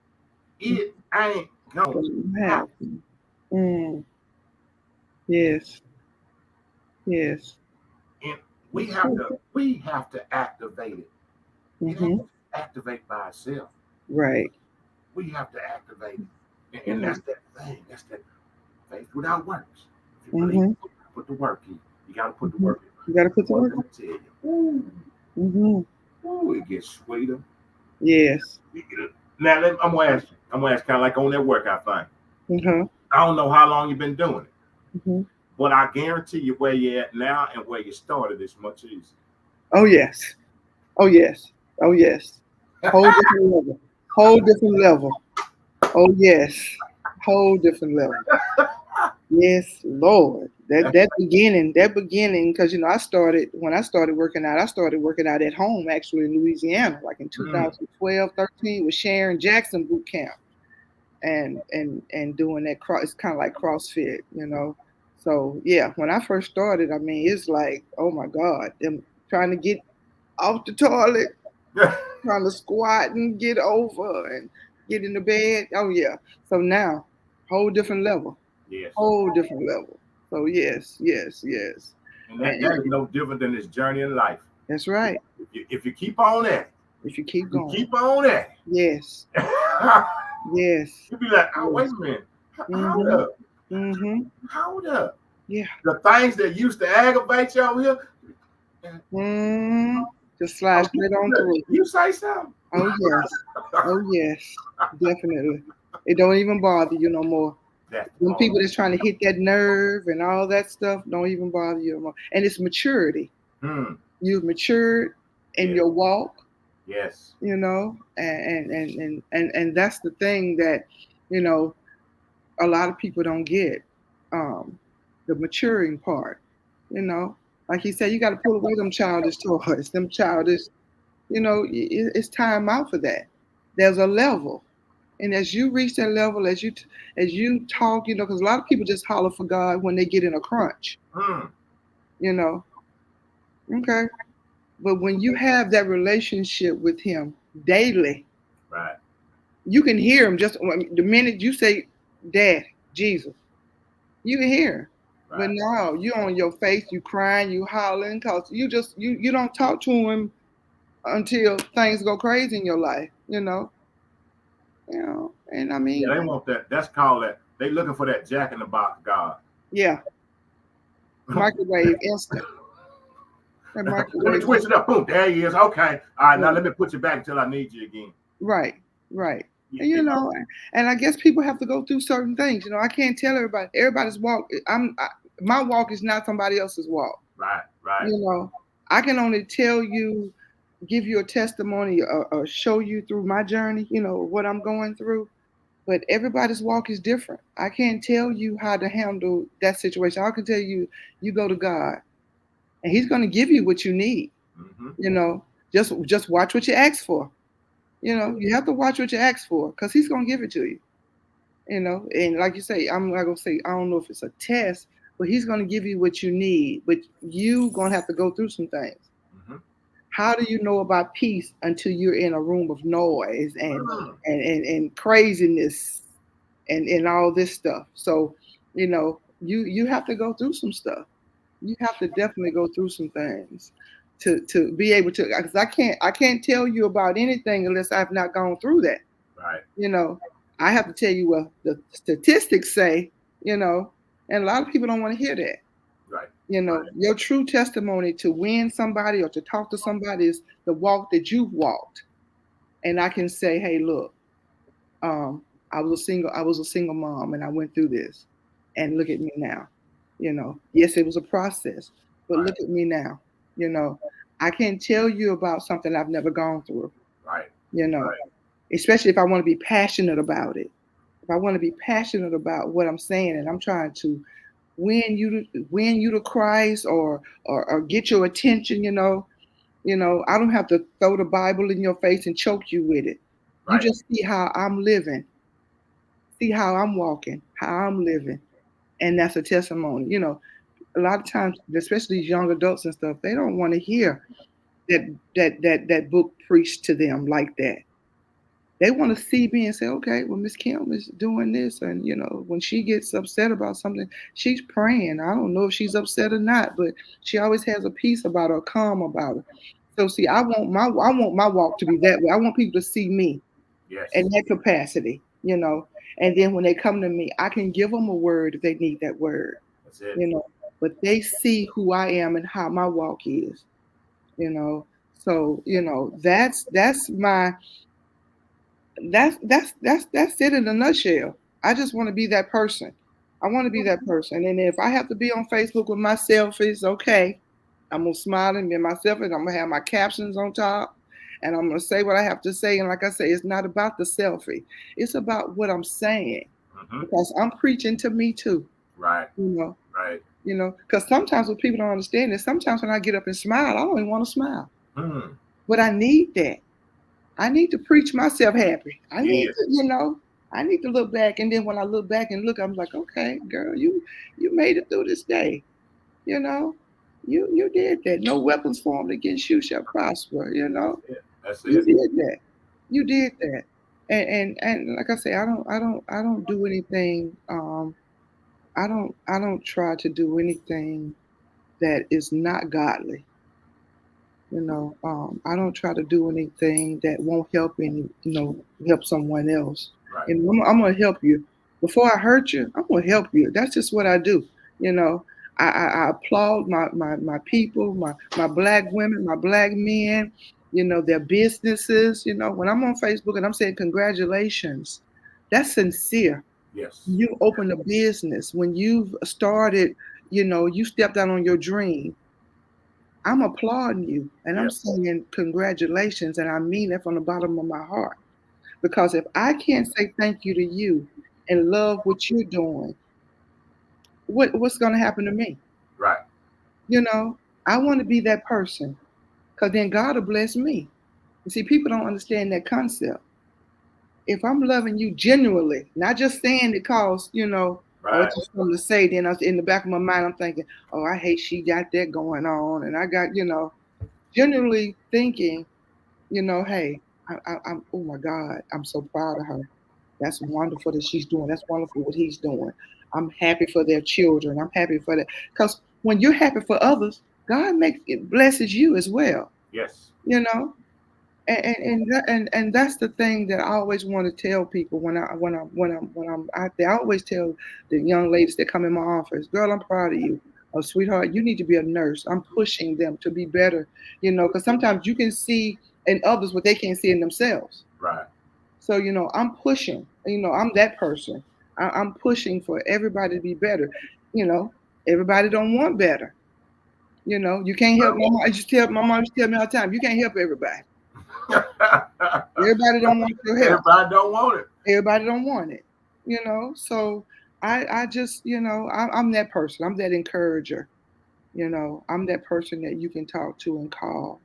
it, it ain't going to happen. Yes. Yes. And we have to activate it. It ain't activate by itself. Right. We have to activate it. And that's that thing. That's that faith without works. If you believe, put the work in. You got to put the Mhm. work You got to put in. the Boy, work. let me tell you. Ooh, Mm-hmm. ooh, it gets sweeter. Yes. Now, I'm going to ask you. I'm going to ask kind of like on that workout thing. Mm-hmm. I don't know how long you've been doing it, Mm-hmm. but I guarantee you where you're at now and where you started is much easier. Oh yes. Oh yes. Oh yes. Whole different level. Whole different level. Oh yes. Whole different level. Yes, Lord. That beginning, because I started when I started working out, I started working out at home actually in Louisiana, like in Mm, 2012, 13 with Sharon Jackson boot camp and doing that cross. It's kind of like CrossFit. So yeah, when I first started, I mean, it's like, oh my God, them trying to get off the toilet, trying to squat and get over and get in the bed. Oh yeah. So now, whole different level. yes. Whole different level. So yes, yes, yes. And And that is no different than this journey in life. that's right. If you keep on that, If you keep you going. keep on that. Yes, yes, You be like, oh, wait yes. a minute. Hold Mm-hmm. up. Mm-hmm. Hold up. Yeah. The things that used to aggravate you over here, Mm-hmm. Just slide straight on look, through. you say something. Oh yes. Oh yes. Definitely. It don't even bother you no more. That's the When part. people that's trying to hit that nerve and all that stuff don't even bother you no more. And it's maturity. Hmm. You've matured in Yes. your walk. Yes. And that's the thing that you know a lot of people don't get, um the maturing part, you know like he said, you got to pull away them childish toys, them childish, it's time out for that. There's a level, and as you reach that level, as you talk, because a lot of people just holler for God when they get in a crunch, Hmm. you know okay, but when you have that relationship with him daily, Right. you can hear him just the minute you say, Dad, Jesus, you can hear him. But Right. now you on your face, you crying, you hollering, cause you don't talk to him until things go crazy in your life, and I Yeah, mean, they want that. That's called that. They looking for that Jack in the Box God. yeah, microwave instant, that Let me microwave twist it up. Boom. There he is. Okay. All right. Now instant. let me put you back until I need you again. Right, right. You, And you know. and I guess people have to go through certain things. I can't tell everybody. Everybody's walk. My walk is not somebody else's walk. Right. Right. You know, I can only tell you, give you a testimony, or show you through my journey. What I'm going through. But everybody's walk is different. I can't tell you how to handle that situation. I can tell you, you go to God, and He's going to give you what you need. Mm-hmm. You know, just watch what you ask for. You have to watch what you ask for, because He's gonna give it to you. And like you say, I'm not gonna say I don't know if it's a test, but He's gonna give you what you need. But you gonna have to go through some things. Mm-hmm. How do you know about peace until you're in a room of noise and Mm. and craziness and all this stuff? So you have to go through some stuff. You have to definitely go through some things to be able to, because I can't tell you about anything unless I've not gone through that. Right. You know, I have to tell you what the statistics say, and a lot of people don't want to hear that. Right. Right. Your true testimony to win somebody or to talk to somebody is the walk that you've walked. And I can say, hey, look, I was a single mom and I went through this. And look at me now. Yes, it was a process, but Right. look at me now. You know, I can't tell you about something I've never gone through, Right. you know, Right. especially if I want to be passionate about it. If I want to be passionate about what I'm saying and I'm trying to win you to Christ, or get your attention, I don't have to throw the Bible in your face and choke you with it. You Right. just see how I'm living, see how I'm walking, how I'm living. And that's a testimony. A lot of times, especially these young adults and stuff, they don't want to hear that book preached to them like that. They want to see me and say, okay, well, Miss Kim is doing this, and when she gets upset about something, she's praying. I don't know if she's upset or not, but she always has a peace about her, calm about her. So see, I want my walk to be that way. I want people to see me in Yes. that capacity, and then when they come to me, I can give them a word if they need that word, That's it. you know. but they see who I am and how my walk is, you know. So, that's my that's it in a nutshell. I just want to be that person. I want to be that person. And if I have to be on Facebook with my selfies, okay. I'm gonna smile and be myself, and I'm gonna have my captions on top, and I'm gonna say what I have to say. And like I say, it's not about the selfie. It's about what I'm saying. Mm-hmm. Because I'm preaching to me too. Right. You know, Right. because sometimes what people don't understand is sometimes when I get up and smile, I don't even want to smile. Mm. But I need that. I need to preach myself happy. I need Yes. to, I need to look back, and then when I look back and look, I'm like, okay, girl, you made it through this day. You know, you did that. No weapons formed against you shall prosper. That's You it. did that. You did that. And like I say, I don't do anything. I don't try to do anything that is not godly. I don't try to do anything that won't help someone else. Right. And I'm gonna help you. Before I hurt you, I'm gonna help you. That's just what I do. You know, I applaud my people, my black women, my black men, their businesses. When I'm on Facebook and I'm saying congratulations, that's sincere. Yes. You opened a business, when you've started, you stepped out on your dream. I'm applauding you and I'm Yes. saying congratulations, and I mean that from the bottom of my heart. Because if I can't say thank you to you and love what you're doing, what's going to happen to me? Right. You know, I want to be that person, because then God will bless me. You see, people don't understand that concept. If I'm loving you genuinely, not just saying it because, oh, Right. it's just something to say, then in the back of my mind, I'm thinking, oh, I hate she got that going on. And I got, genuinely thinking, hey, I'm, oh my God, I'm so proud of her. That's wonderful that she's doing. That's wonderful what he's doing. I'm happy for their children. I'm happy for that. Because when you're happy for others, God makes it blesses you as well. Yes. You know, and that's the thing that I always want to tell people when I'm out there. I always tell the young ladies that come in my office, girl, I'm proud of you. Oh, sweetheart, you need to be a nurse. I'm pushing them to be better, because sometimes you can see in others what they can't see in themselves. Right. So, I'm pushing, I'm that person. I'm pushing for everybody to be better. You know, everybody don't want better. You can't help my mom. My mom used to tell me all the time, you can't help everybody. Everybody don't want your help. Everybody don't want it. Everybody don't want it. So I just, I'm that person. I'm that encourager. I'm that person that you can talk to and call.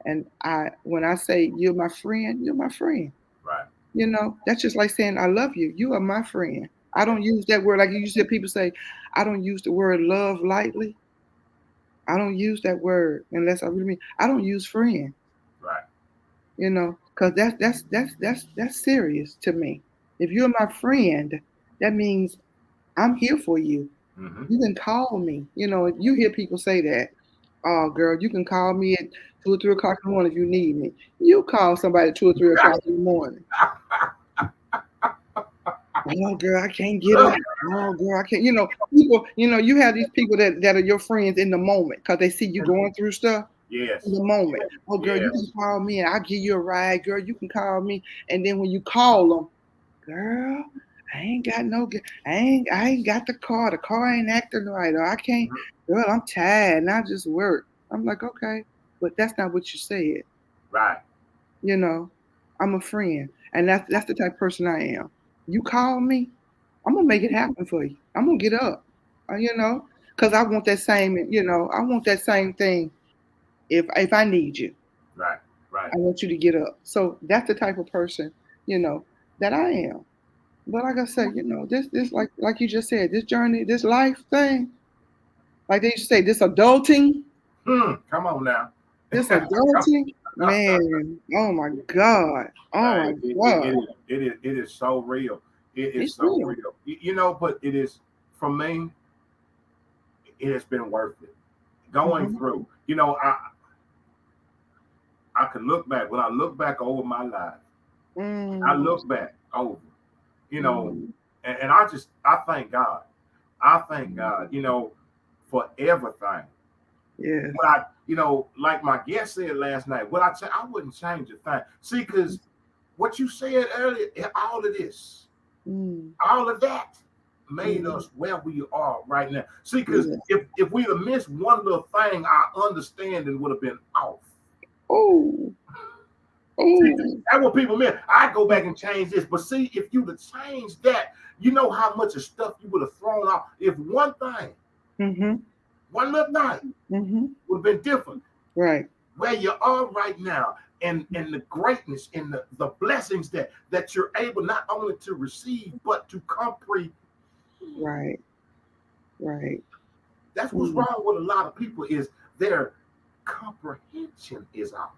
And when I say you're my friend, you're my friend. Right. That's just like saying I love you. You are my friend. I Yeah. don't use that word like you said. People say I don't use the word love lightly. I don't use that word unless I really mean. I don't use friend. Right. Because that's serious to me. If you're my friend, that means I'm here for you. Mm-hmm. You can call me. You hear people say that. Oh, girl, you can call me at 2 or 3 o'clock in the morning if you need me. You call somebody at 2 or 3 o'clock in the morning. Oh, girl, I can't get up. Oh, girl, I can't. People. You have these people that are your friends in the moment because they see you going through stuff in Yes. the moment. Oh, girl, you can Yes. call me and I'll give you a ride. Girl, you can call me. And then when you call them, girl, I ain't got no, I ain't got the car. The car ain't acting right. Or I can't, Mhm. girl, I'm tired and I just work. I'm like, okay, but that's not what you said. Right. You know, I'm a friend. And that's the type of person I am. You call me, I'm gonna make it happen for you. I'm gonna get up. Because I want that same, I want that same thing if I need you. Right. Right. I want you to get up. So that's the type of person, that I am. But like I said, this like you just said, this journey, this life thing, like they used to say, this adulting, Come on now. this Come- adulting, man, oh my God. Oh Right. my God. It is so real. It is It's so real. real. But it is, for me, it has been worth it. Going Mhm. through. I can look back. When I look back over my life, I Mm, look back over, you know, mm, and I thank God. I thank God, for everything. Yes. What like my guest said last night, I wouldn't change a thing. See, because what you said earlier, all of this, all of that made us where we are right now. See, because if we'd have missed one little thing, our understanding would have been off. Oh. See, that's what people meant. I go back and change this. But see, if you'd have changed that, you know how much of stuff you would have thrown out. If one thing, one little thing would have been different. Right. Where you are right now, and the greatness and the blessings that you're able not only to receive, but to comprehend. Right. Right. That's what's wrong with a lot of people, is their comprehension is off.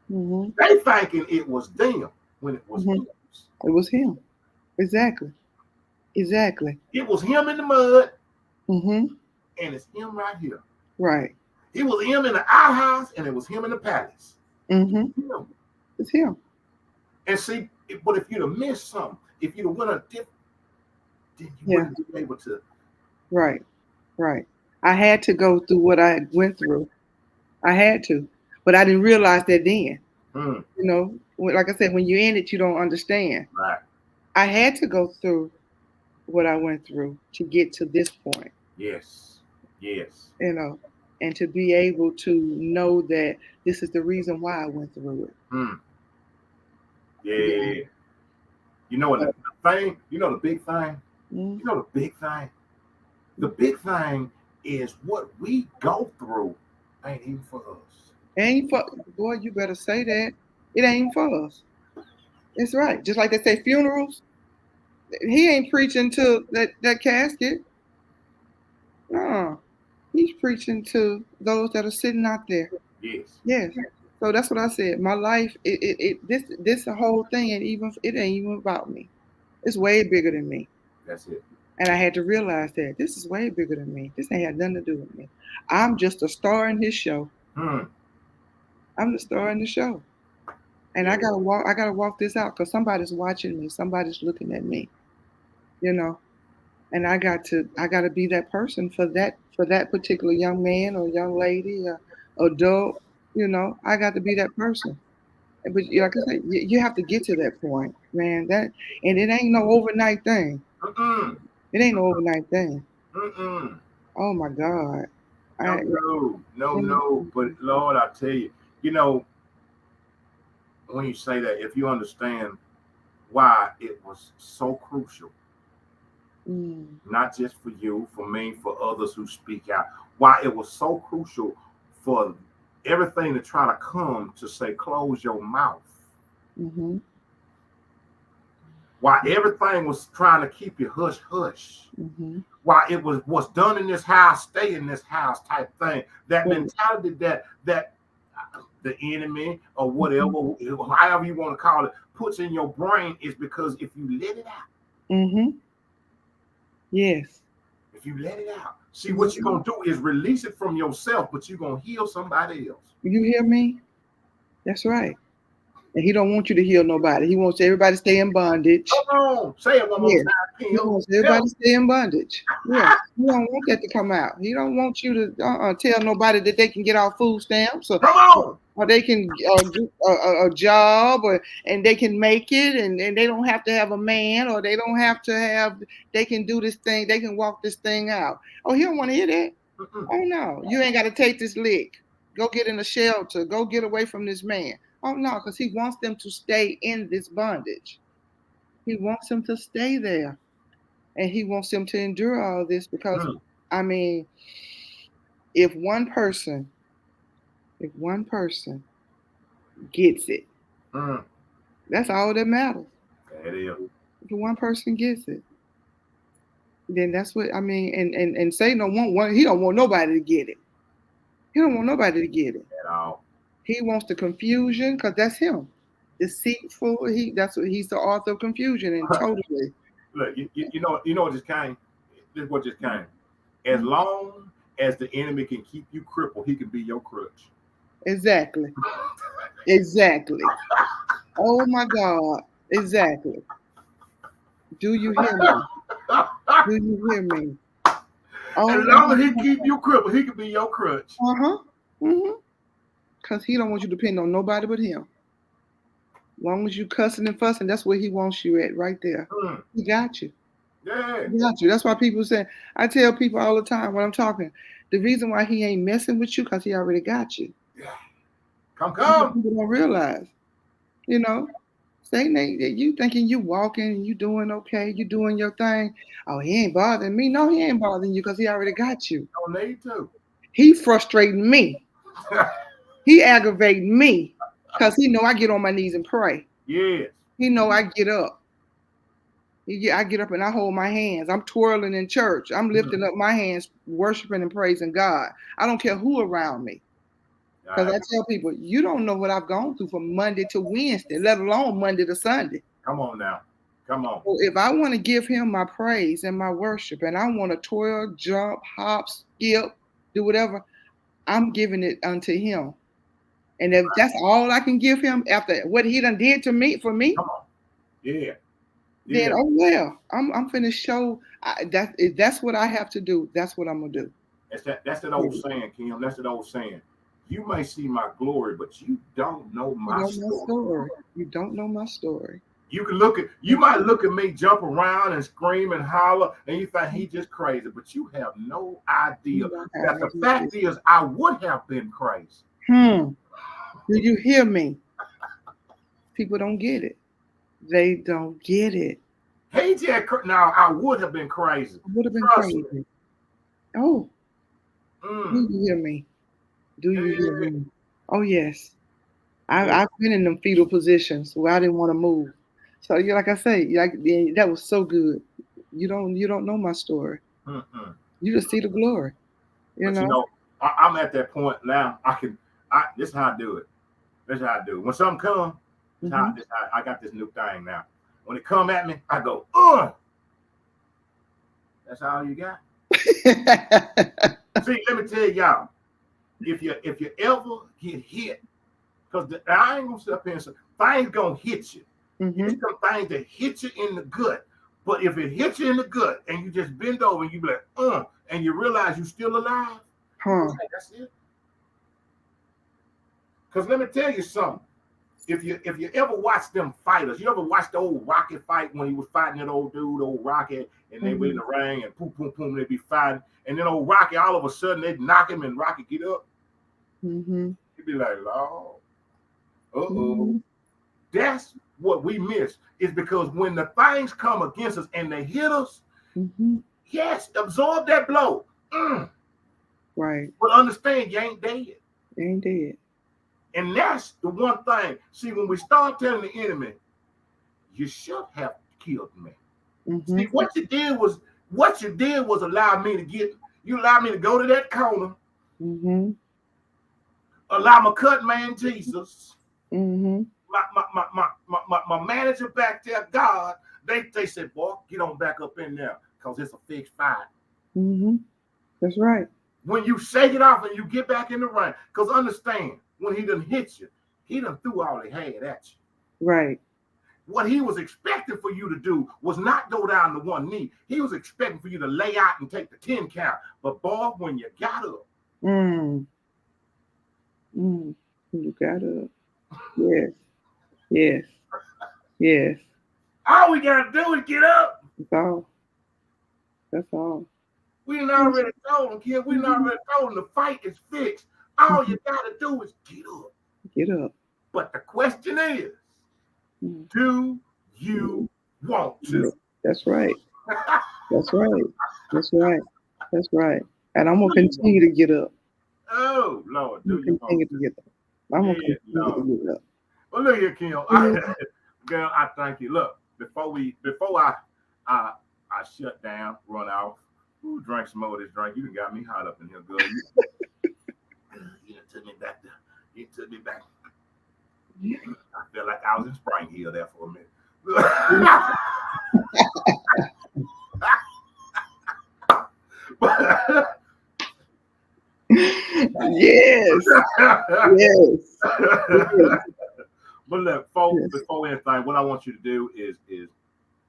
They thinking it was them when it was him. It was him. Exactly. It was him in the mud, and it's him right here. Right. It was him in the outhouse, and it was him in the palace. It's him. And see, but if you'd have missed something, if you'd have went a different, then you wouldn't be able to. Right. I had to go through what I went through. I had to, but I didn't realize that then. Like I said, when you're in it, you don't understand. Right. I had to go through what I went through to get to this point. Yes. And to be able to know that this is the reason why I went through it. Yeah. You know what the thing? You know the big thing? You know the big thing? The big thing is what we go through ain't even for us. Boy, you better say that. It ain't for us. That's right. Just like they say funerals. He ain't preaching to that casket. No. He's preaching to those that are sitting out there. Yes. So that's what I said. My life, this whole thing it ain't even about me. It's way bigger than me. That's it. And I had to realize that this is way bigger than me. This ain't had nothing to do with me. I'm just a star in his show. I'm the star in the show. And I gotta walk this out, because somebody's watching me, somebody's looking at me. And I got to be that person for that particular young man or young lady or adult. I got to be that person. But like I said, you have to get to that point, man. And it ain't no overnight thing. It ain't no overnight thing. Oh my God. No. But Lord, I tell you, when you say that, if you understand why it was so crucial, not just for you, for me, for others who speak out, why it was so crucial for everything to try to come to say, close your mouth. Why everything was trying to keep you hush hush. Why it was what's done in this house, stay in this house type thing. That mentality that the enemy or whatever, however you want to call it, puts in your brain, is because if you let it out. Yes. If you let it out. See, what you're going to do is release it from yourself, but you're going to heal somebody else. You hear me? That's right. And he don't want you to heal nobody. He wants everybody to stay in bondage. Come on. Say it one more time. He wants everybody to stay in bondage. Yeah. He don't want that to come out. He don't want you to tell nobody that they can get off food stamps or they can get a job and they can make it and they don't have to have a man, or they don't have to have, they can do this thing, they can walk this thing out. Oh, he don't want to hear that. Oh no, you ain't got to take this lick. Go get in a shelter. Go get away from this man. Oh no, because he wants them to stay in this bondage. He wants them to stay there. And he wants them to endure all this because, I mean, if one person gets it, that's all that matters. It is. If one person gets it, then that's what, I mean, and Satan he don't want nobody to get it. He don't want nobody to get it. At all. He wants the confusion, because that's him. Deceitful, he's the author of confusion, and totally. Look, you know what just came? This is what just came. As long as the enemy can keep you crippled, he can be your crutch. Exactly. Oh my God. Exactly. Do you hear me? Do you hear me? Oh, As long as he keep you crippled, he could be your crutch. Because he don't want you to depend on nobody but him. As long as you cussing and fussing, that's where he wants you at, right there. He got you. Yeah. He got you. That's why people say, I tell people all the time when I'm talking, the reason why he ain't messing with you, because he already got you. Yeah. Come. People don't realize, you know. Satan ain't you thinking you walking, you doing okay, you doing your thing. Oh, he ain't bothering me. No, he ain't bothering you because he already got you. Don't need to. He frustrating me. He aggravating me because he know I get on my knees and pray. Yes. He know I get up. I get up and I hold my hands. I'm twirling in church. I'm lifting up my hands, worshiping and praising God. I don't care who around me. Because I tell people, you don't know what I've gone through from Monday to Wednesday, let alone Monday to Sunday. Come on now. Come on. So if I want to give him my praise and my worship, and I want to twirl, jump, hop, skip, do whatever, I'm giving it unto him. And if that's all I can give him after what he done did to me, for me, come on. Yeah. then oh well, I'm finna show if that's what I have to do. That's what I'm gonna do. That's that old saying, Kim. That's that old saying. You may see my glory, but you don't know my story. You don't know my story. You might look at me jump around and scream and holler, and you think he just crazy, but you have no idea that the fact is I would have been crazy. Do you hear me? People don't get it. They don't get it. Hey, Jack, now I would have been crazy. I would have been crazy. Oh. Do you hear me? Do you hear me? Oh yes. I've been in them fetal positions where I didn't want to move. So yeah, like I say, that was so good. You don't know my story. You just see the glory. You know, I'm at that point now. This is how I do it. This is how I do it. When something comes, I got this new thing now. When it come at me, I go, that's all you got. See, let me tell y'all, if you ever get hit, because I ain't gonna sit up here and say things gonna hit you. It's some things that hit you in the gut. But if it hits you in the gut and you just bend over and you be like, and you realize you're still alive, that's it. Because let me tell you something. If you ever watch them fighters, you ever watch the old Rocky fight when he was fighting that old dude, old Rocky, and they were in the ring and boom, boom, boom, they'd be fighting. And then old Rocky, all of a sudden, they'd knock him and Rocky get up. He'd be like, Lord, That's what we miss, is because when the things come against us and they hit us, yes, absorb that blow. Right. But understand, you ain't dead. You ain't dead. And that's the one thing. See, when we start telling the enemy, you should have killed me. See, what you did was allow me to go to that corner, allow my cut man Jesus, my manager back there, God, they said, boy, get on back up in there, because it's a fixed fight. That's right. When you shake it off and you get back in the ring, because understand, when he done hit you, he done threw all he had at you. Right. What he was expecting for you to do was not go down to one knee. He was expecting for you to lay out and take the 10 count. But boy, when you got up. You got up. Yes. Yes. Yes. All we got to do is get up. That's all. That's all. We done already told him, kid. We done already told him the fight is fixed. All you got to do is get up. Get up. But the question is, do you want to? That's right. That's right. That's right. That's right. And I'm going to continue to get up. Oh, Lord. Do you continue to get up? I'm going to continue to get up. Well, look here, Kim. Girl, I thank you. Look, before I shut down, run off, drink some more of this drink. You done got me hot up in here, girl. You took me back there. You took me back. I feel like I was in Spring Hill there for a minute. Yes. But look, folks, before anything, what I want you to do is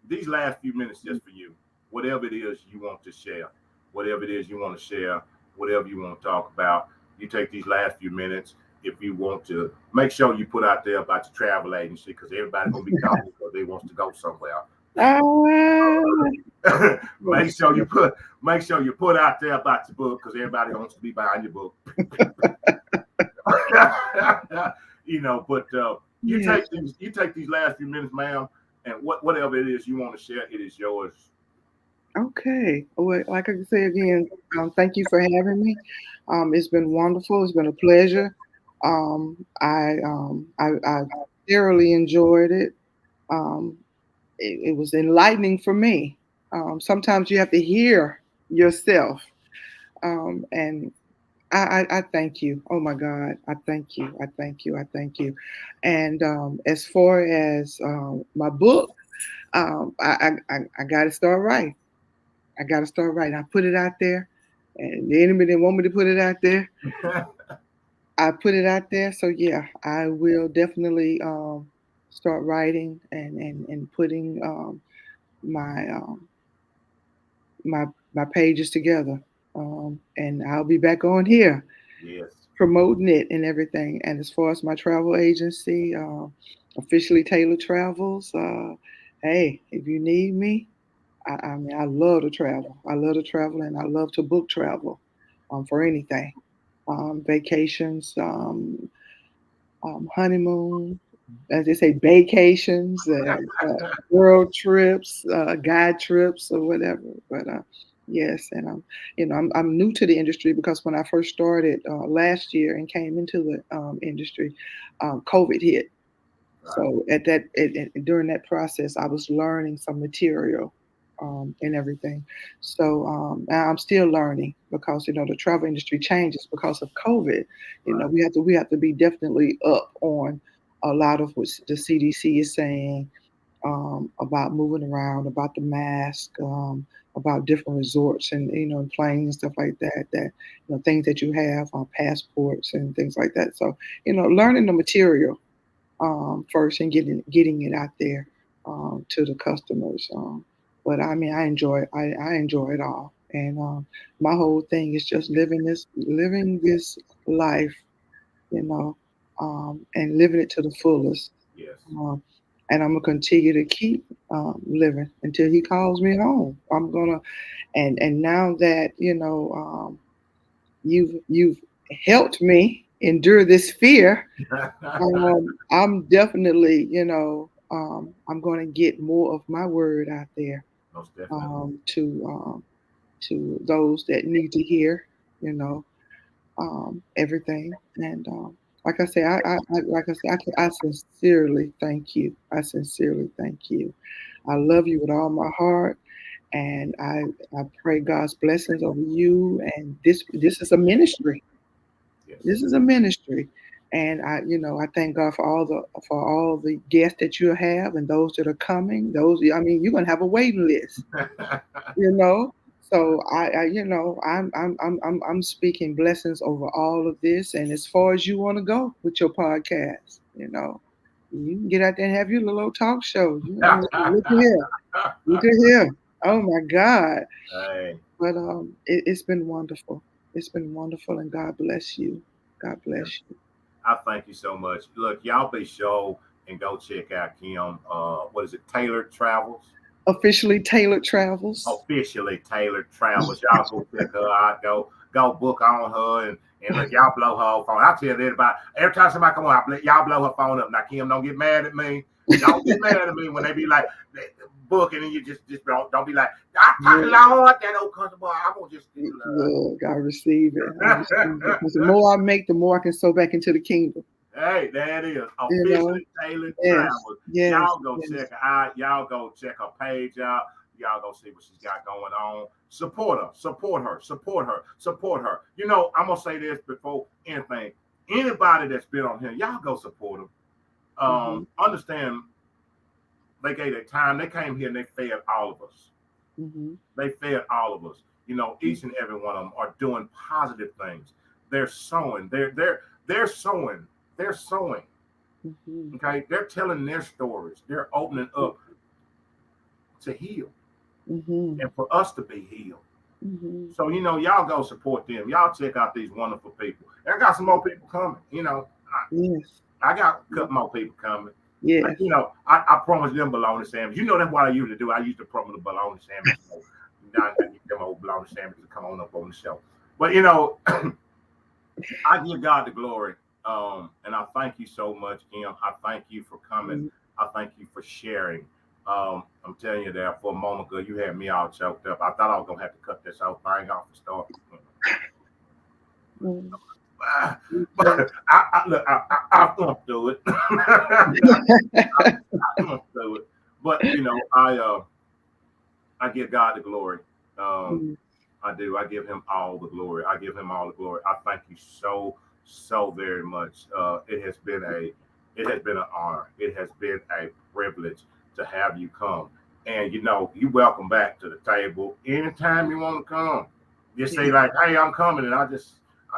these last few minutes just for you. Whatever it is you want to share, whatever it is you want to share, whatever you want to talk about. You take these last few minutes if you want to make sure you put out there about your travel agency because everybody's gonna be calling because they wants to go somewhere. Make sure you put out there about your book because everybody wants to be buying your book. But you take these last few minutes, ma'am, and whatever it is you want to share, it is yours. Okay. Well, like I said again, thank you for having me. It's been wonderful. It's been a pleasure. I thoroughly enjoyed it. Um, it was enlightening for me. Sometimes you have to hear yourself, and I thank you. Oh my God, I thank you. I thank you. I thank you. And as far as my book, I got to start right. I got to start right. I put it out there, and the enemy didn't want me to put it out there. I put it out there, so yeah, I will definitely start writing and putting my my my pages together, and I'll be back on here Yes. promoting it and everything. And as far as my travel agency, officially Taylor Travels, hey, if you need me, I mean, I love to travel. I love to travel, and I love to book travel, for anything, vacations, honeymoon, as they say, vacations, world trips, guide trips, or whatever. But yes, and I'm new to the industry because when I first started last year and came into the industry, COVID hit. Right. So during that process, I was learning some material and everything. So now I'm still learning because the travel industry changes because of COVID. Right. We have to be definitely up on a lot of what the CDC is saying about moving around, about the mask, about different resorts and and planes and stuff like that. That things that you have on passports and things like that. So learning the material first and getting it out there to the customers. But I mean, I enjoy it all, and my whole thing is just living this life, you know, and living it to the fullest. Yes. Um, and I'm gonna continue to keep living until he calls me home. I'm gonna, and now that you've helped me endure this fear. I'm definitely, I'm going to get more of my word out there Most definitely. To those that need to hear, everything. And like I say, I sincerely thank you. I sincerely thank you. I love you with all my heart, and I pray God's blessings over you. And this is a ministry. Yes. This is a ministry. And I thank God for all the guests that you have and those that are coming. I mean, you're gonna have a waiting list, you know. So I'm speaking blessings over all of this. And as far as you want to go with your podcast, you can get out there and have your little old talk show. Look at here. Oh my God. Hey, But it's been wonderful. It's been wonderful, and God bless you. God bless you. I thank you so much. Look, y'all be sure and go check out Kim. What is it? Tailored Travels. Officially Tailored Travels. Officially Tailored Travels. Y'all go check her out. Go book on her and look, y'all blow her phone. I'll tell you about every time somebody come on, y'all blow her phone up. Now Kim, don't get mad at me. Don't get mad at me when they be like booking and you just don't be like, Lord, that old customer. I won't just Look, I receive it. I receive it. 'Cause the more I make, the more I can sow back into the kingdom. Hey, there it is. You know? Officially Tailored Yes. Travels. Yes. Y'all go Yes. check her out. Y'all go check her page out. Y'all go see what she's got going on. Support her. Support her. Support her. Support her. I'm gonna say this before anything. Anybody that's been on here, y'all go support them. Mm-hmm. Understand they gave their time. They came here and they fed all of us. Mm-hmm. They fed all of us. Each and every one of them are doing positive things. They're sowing. They're sowing. They're sowing. Mm-hmm. Okay, they're telling their stories. They're opening up to heal Mm-hmm. and for us to be healed. Mm-hmm. So, y'all go support them. Y'all check out these wonderful people. I got some more people coming. Yes. I got a couple more people coming. Yes. I promised them bologna sandwich. That's what I usually do. I used to promise the bologna sandwich. Now I get them old bologna sandwiches to come on up on the show. But I give God the glory. And I thank you so much, Kim. I thank you for coming. Mm-hmm. I thank you for sharing. I'm telling you that for a moment ago, you had me all choked up. I thought I was gonna have to cut this whole thing off and start. Mm-hmm. But I went through it. I went through it. But I give God the glory. Mm-hmm. I do. I give him all the glory. I give him all the glory. I thank you so very much. It has been an honor. It has been a privilege to have you come. And you welcome back to the table anytime you want to come. Just say like, "Hey, I'm coming," and I tell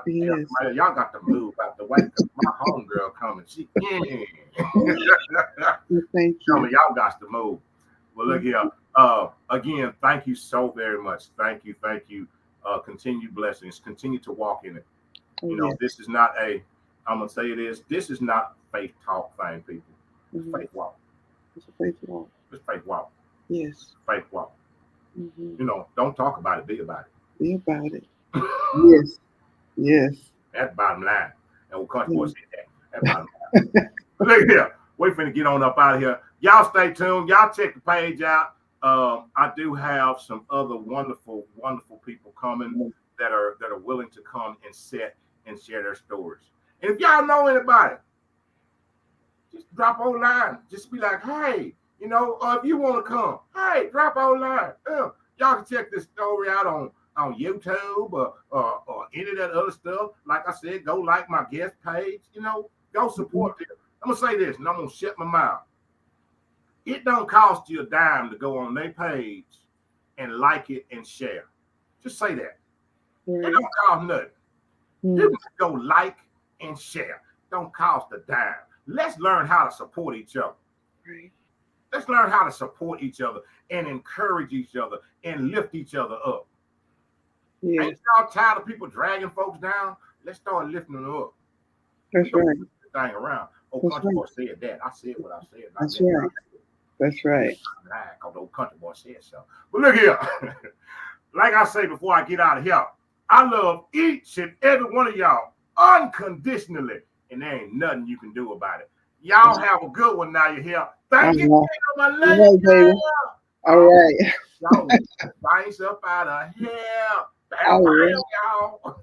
Yes. somebody, y'all got to move out the way because my homegirl coming. She, Thank you. y'all got to move. Well, look here. Again, thank you so very much. Thank you. Continued blessings. Continue to walk in it. Yes. This is not I'm gonna say it is. This is not faith talk thing, people. It's Mm-hmm. faith walk. It's a faith walk. It's faith walk. Yes. Faith walk. Mm-hmm. Don't talk about it. Be about it. Be about it. Yes. Yes. That's bottom line. And we'll country boy said that. That's bottom line. Look here. We're finna get on up out of here. Y'all stay tuned. Y'all check the page out. I do have some other wonderful people coming that are willing to come and sit and share their stories. And if y'all know anybody, just drop online. Just be like, hey, if you want to come, hey, drop online. Y'all can check this story out on YouTube or any of that other stuff. Like I said, go like my guest page. Go support them. I'm gonna say this, and I'm gonna shut my mouth. It don't cost you a dime to go on their page and like it and share. Just say that. Right. It don't cost nothing. You can go like and share. Don't cost a dime. Let's learn how to support each other. Right. Let's learn how to support each other and encourage each other and lift each other up. Yes. Ain't y'all tired of people dragging folks down? Let's start lifting them up. That's right. Thing around. Country boy said that. I said what I said. That's right. That's right. Old country boy said so. But look here. Like I say before I get out of here, I love each and every one of y'all unconditionally, and there ain't nothing you can do about it. Y'all have a good one now. You're here. Thank you, my lady. Baby. All right. Y'all nice up out of here. Bam, bam, y'all.